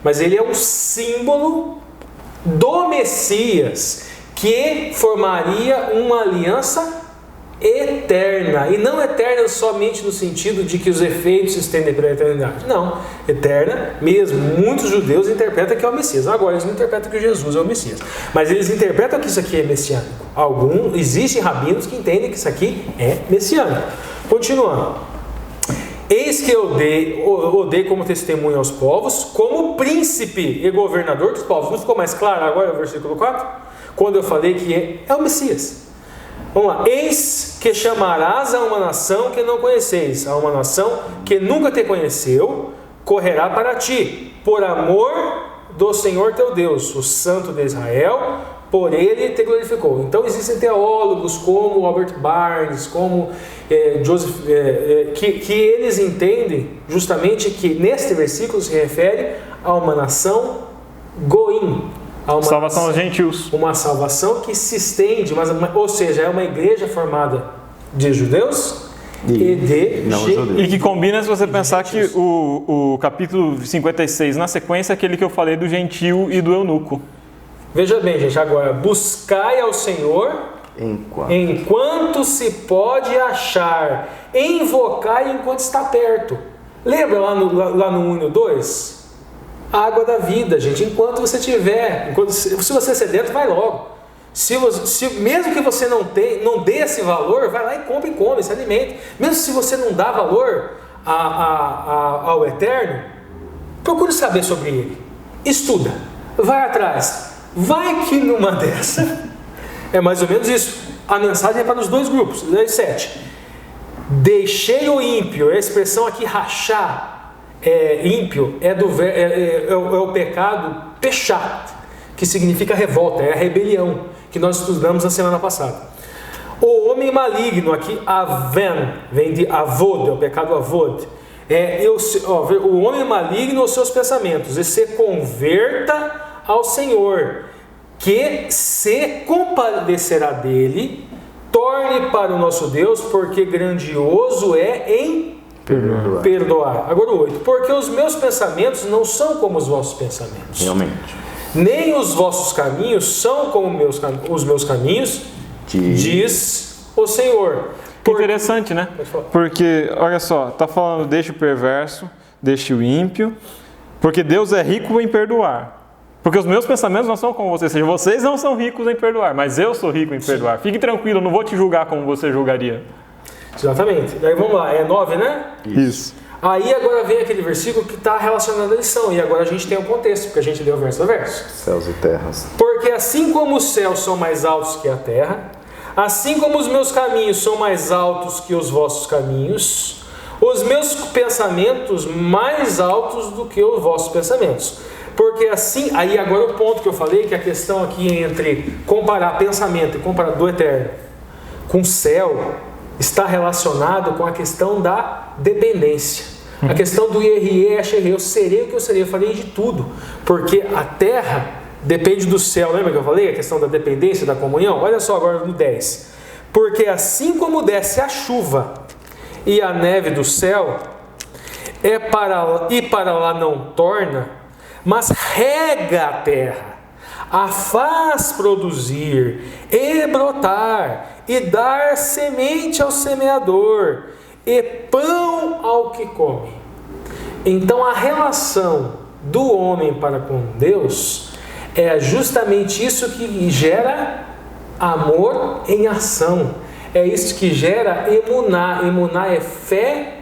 Mas ele é um símbolo do Messias, que formaria uma aliança eterna, e não eterna somente no sentido de que os efeitos se estendem pela eternidade, não, eterna mesmo. Muitos judeus interpretam que é o Messias. Agora eles não interpretam que Jesus é o Messias, mas eles interpretam que isso aqui é messiânico. Existem rabinos que entendem que isso aqui é messiânico. Continuando, eis que eu dei como testemunho aos povos, como príncipe e governador dos povos. Não ficou mais claro agora o versículo 4? Quando eu falei que é o Messias. Vamos lá. Eis que chamarás a uma nação que não conheceis, a uma nação que nunca te conheceu, correrá para ti, por amor do Senhor teu Deus, o Santo de Israel, por ele te glorificou. Então existem teólogos como Albert Barnes, como Joseph, que eles entendem justamente que neste versículo se refere a uma nação goim. Salvação aos gentios. Uma salvação que se estende, ou seja, é uma igreja formada de judeus e de não-judeus. E que combina se você pensar que o capítulo 56, na sequência, é aquele que eu falei do gentio e do eunuco. Veja bem, gente, agora, buscai ao Senhor enquanto se pode achar, invocai enquanto está perto. Lembra lá no 1 e no 2? A água da vida, gente, enquanto você tiver, se você é sedento, vai logo. Mesmo que você não dê esse valor, vai lá e come, se alimente. Mesmo se você não dá valor ao Eterno, procure saber sobre Ele. Estuda, vai atrás. Vai que numa dessa, é mais ou menos isso. A mensagem é para os dois grupos. 7. Deixei o ímpio, a expressão aqui rachar, ímpio, é o pecado pechá, que significa revolta, é a rebelião, que nós estudamos na semana passada. O homem maligno, aqui, aven, vem de avod, é o pecado avod. O homem maligno os seus pensamentos, e se converta ao Senhor, que se compadecerá dele, torne para o nosso Deus, porque grandioso é em perdoar. Agora o 8. Porque os meus pensamentos não são como os vossos pensamentos. Realmente. Nem os vossos caminhos são como os meus caminhos, diz o Senhor. Interessante, né? Porque, olha só, está falando, deixa o perverso, deixa o ímpio, porque Deus é rico em perdoar. Porque os meus pensamentos não são como vocês, ou seja, vocês não são ricos em perdoar, mas eu sou rico em perdoar. Fique tranquilo, não vou te julgar como você julgaria. Exatamente. Daí vamos lá, é 9, né? Isso. Aí agora vem aquele versículo que está relacionado à lição, e agora a gente tem o contexto, porque a gente leu verso a verso. Céus e terras. Porque assim como os céus são mais altos que a terra, assim como os meus caminhos são mais altos que os vossos caminhos, os meus pensamentos mais altos do que os vossos pensamentos. Porque assim, aí agora o ponto que eu falei, que a questão aqui entre comparar pensamento e comparar do eterno com o céu, está relacionado com a questão da dependência. A questão do Yehie, eu serei o que eu serei, eu falei de tudo. Porque a terra depende do céu, lembra que eu falei? A questão da dependência, da comunhão? Olha só agora no 10. Porque assim como desce a chuva e a neve do céu, para lá não torna, mas rega a terra, a faz produzir e brotar, e dar semente ao semeador, e pão ao que come. Então a relação do homem para com Deus é justamente isso que gera amor em ação. É isso que gera emuná. Emuná é fé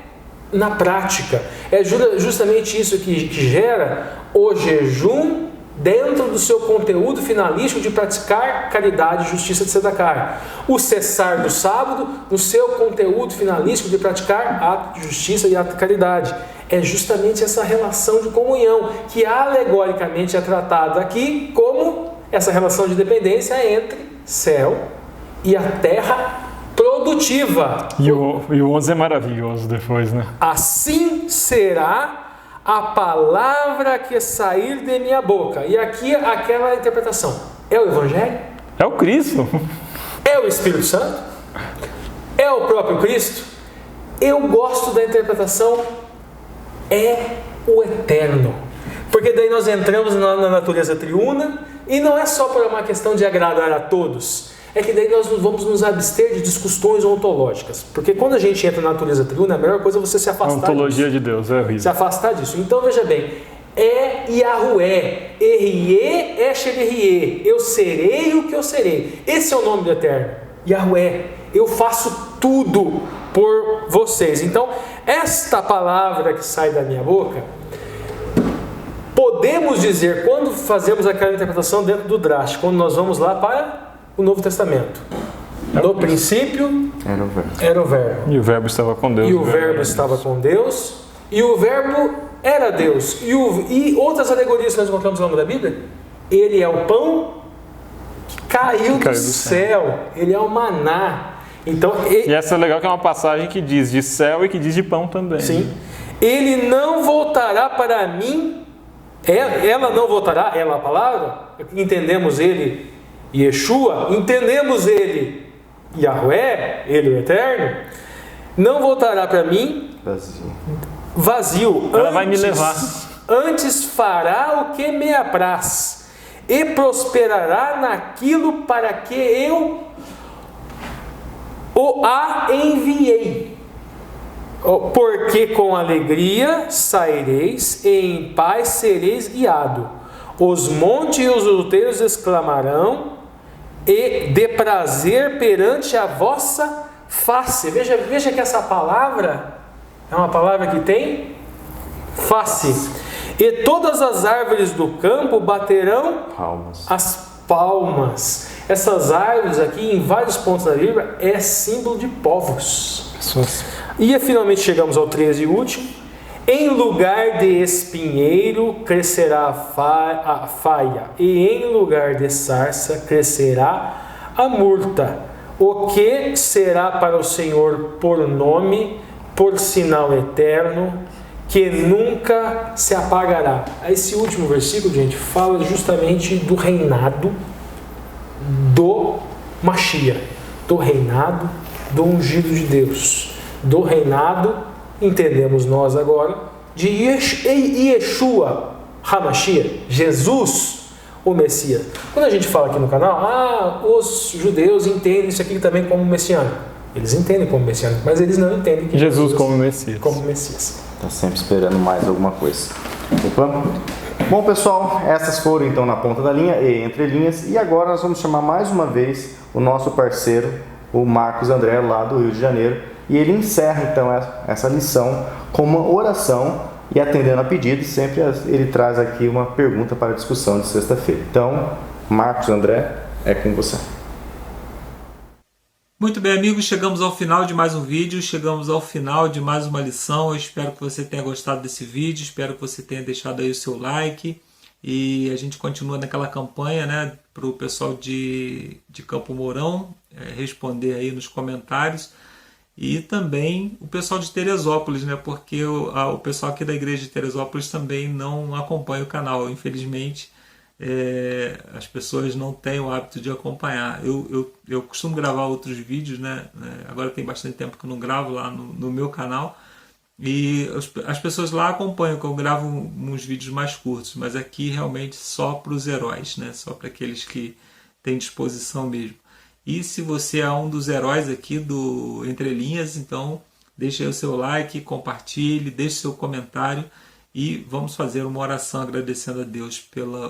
na prática. É justamente isso que gera o jejum dentro do seu conteúdo finalístico de praticar caridade, justiça de sedacar. O cessar do sábado no seu conteúdo finalístico de praticar ato de justiça e ato de caridade. É justamente essa relação de comunhão que alegoricamente é tratada aqui como essa relação de dependência entre céu e a terra produtiva. E o 11 é maravilhoso depois, né? Assim será a palavra que sair de minha boca. E aqui aquela interpretação. É o Evangelho? É o Cristo. É o Espírito Santo? É o próprio Cristo? Eu gosto da interpretação é o Eterno. Porque daí nós entramos na natureza triuna e não é só por uma questão de agradar a todos. É que daí nós vamos nos abster de discussões ontológicas. Porque quando a gente entra na natureza triuna, a melhor coisa é você se afastar disso. A ontologia de Deus, é horrível. Se afastar disso. Então veja bem, é Yahué, Erie, Esherie, eu serei o que eu serei. Esse é o nome do Eterno, Yahué. Eu faço tudo por vocês. Então, esta palavra que sai da minha boca, podemos dizer, quando fazemos aquela interpretação dentro do Drash, quando nós vamos lá para o Novo Testamento. No princípio era o Verbo. E o Verbo estava com Deus. E o Verbo estava com Deus. E o Verbo era Deus. E outras alegorias que nós encontramos ao longo da Bíblia. Ele é o pão que caiu do céu. Ele é o maná. Então, e essa é legal, que é uma passagem que diz de céu e que diz de pão também. Sim. Ele não voltará para mim. Ela não voltará. Ela, a palavra. Entendemos ele, Yeshua. Entendemos ele, Yahué, ele o Eterno. Não voltará para mim vazio. Ela vai me levar. Antes fará o que me apraz, e prosperará naquilo para que eu a enviei. Porque com alegria saireis, e em paz sereis guiado. Os montes e os outeiros exclamarão, e de prazer perante a vossa face. Veja que essa palavra é uma palavra que tem face. E todas as árvores do campo baterão as palmas. Essas árvores aqui, em vários pontos da Bíblia, é símbolo de povos. E finalmente chegamos ao 13 e último. Em lugar de espinheiro crescerá a faia, e em lugar de sarça crescerá a murta. O que será para o Senhor por nome, por sinal eterno, que nunca se apagará. Esse último versículo, gente, fala justamente do reinado do Mashiach, do reinado do ungido de Deus, do reinado, entendemos nós agora, de Yeshua HaMashiach, Jesus, o Messias. Quando a gente fala aqui no canal, os judeus entendem isso aqui também como messiânico. Eles entendem como messiânico, mas eles não entendem que Jesus como Messias. Como Messias. Está sempre esperando mais alguma coisa. Opa. Bom, pessoal, essas foram então na ponta da linha e entre linhas. E agora nós vamos chamar mais uma vez o nosso parceiro, o Marcos André, lá do Rio de Janeiro. E ele encerra então essa lição com uma oração e atendendo a pedidos. Sempre ele traz aqui uma pergunta para a discussão de sexta-feira. Então, Marcos André, é com você. Muito bem, amigos, chegamos ao final de mais um vídeo, chegamos ao final de mais uma lição. Eu espero que você tenha gostado desse vídeo, espero que você tenha deixado aí o seu like e a gente continua naquela campanha, né, para o pessoal de Campo Mourão responder aí nos comentários e também o pessoal de Teresópolis, né, porque o pessoal aqui da igreja de Teresópolis também não acompanha o canal, infelizmente. As pessoas não têm o hábito de acompanhar. Eu costumo gravar outros vídeos, né? Agora tem bastante tempo que eu não gravo lá no meu canal e as pessoas lá acompanham, que eu gravo uns vídeos mais curtos, mas aqui realmente só para os heróis, né? Só para aqueles que têm disposição mesmo. E se você é um dos heróis aqui do Entre Linhas, então deixe aí o seu like, compartilhe, deixe seu comentário. E vamos fazer uma oração agradecendo a Deus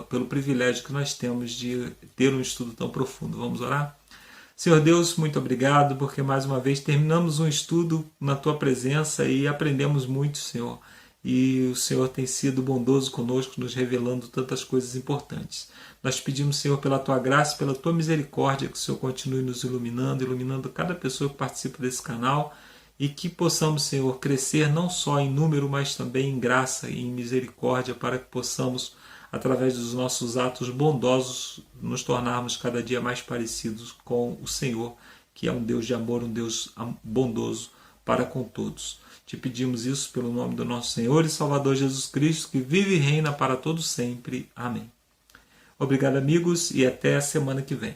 pelo privilégio que nós temos de ter um estudo tão profundo. Vamos orar? Senhor Deus, muito obrigado, porque mais uma vez terminamos um estudo na Tua presença e aprendemos muito, Senhor. E o Senhor tem sido bondoso conosco, nos revelando tantas coisas importantes. Nós pedimos, Senhor, pela Tua graça, pela Tua misericórdia, que o Senhor continue nos iluminando cada pessoa que participa desse canal, e que possamos, Senhor, crescer não só em número, mas também em graça e em misericórdia, para que possamos, através dos nossos atos bondosos, nos tornarmos cada dia mais parecidos com o Senhor, que é um Deus de amor, um Deus bondoso para com todos. Te pedimos isso pelo nome do nosso Senhor e Salvador Jesus Cristo, que vive e reina para todos sempre. Amém. Obrigado, amigos, e até a semana que vem.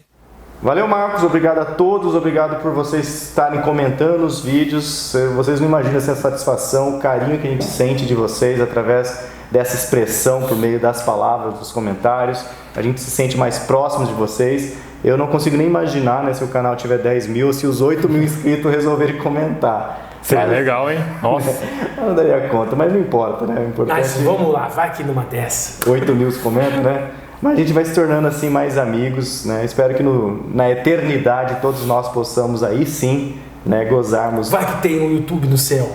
Valeu, Marcos, obrigado a todos, obrigado por vocês estarem comentando os vídeos. Vocês não imaginam essa satisfação, o carinho que a gente sente de vocês através dessa expressão por meio das palavras, dos comentários. A gente se sente mais próximo de vocês. Eu não consigo nem imaginar, né, se o canal tiver 10 mil, se os 8 mil inscritos resolverem comentar. Seria legal, hein? Nossa. Eu não daria conta, mas não importa, né? O importante Mas vamos lá, vai aqui numa dessa. 8 mil comentam, né? Mas a gente vai se tornando assim mais amigos, né? Espero que na eternidade todos nós possamos aí sim, né, gozarmos. Vai que tem um YouTube no céu.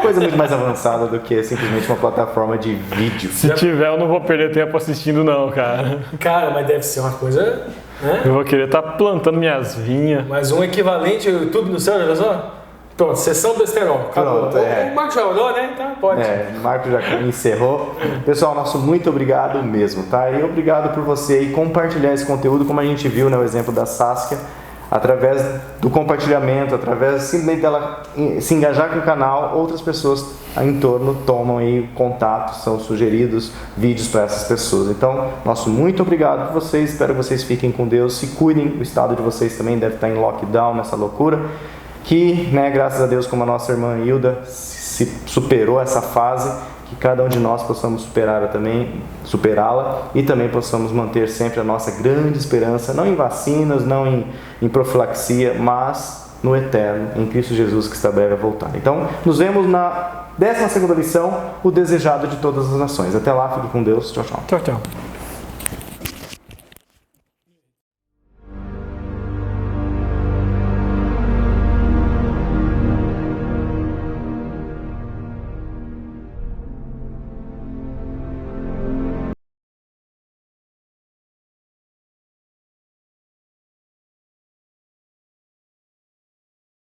Coisa muito mais avançada do que simplesmente uma plataforma de vídeo. Se tiver, eu não vou perder tempo assistindo não, cara. Cara, mas deve ser uma coisa, né? Eu vou querer estar plantando minhas vinhas. Mas um equivalente ao YouTube no céu, olha só. Pronto, sessão do esterol. Pronto, O Marcos já olhou, né? Então pode. O Marcos já encerrou. Pessoal, nosso muito obrigado mesmo, tá? E obrigado por você aí compartilhar esse conteúdo, como a gente viu, né, o exemplo da Saskia, através do compartilhamento, através simplesmente dela se engajar com o canal, outras pessoas em torno tomam aí contato, são sugeridos vídeos para essas pessoas. Então, nosso muito obrigado por vocês, espero que vocês fiquem com Deus, se cuidem, o estado de vocês também deve estar em lockdown, nessa loucura. Que, né, graças a Deus, como a nossa irmã Hilda se superou essa fase, que cada um de nós possamos superá-la e também possamos manter sempre a nossa grande esperança, não em vacinas, não em profilaxia, mas no eterno, em Cristo Jesus, que está breve a voltar. Então, nos vemos na 12ª lição, o desejado de todas as nações. Até lá, fique com Deus. Tchau, tchau. Tchau, tchau.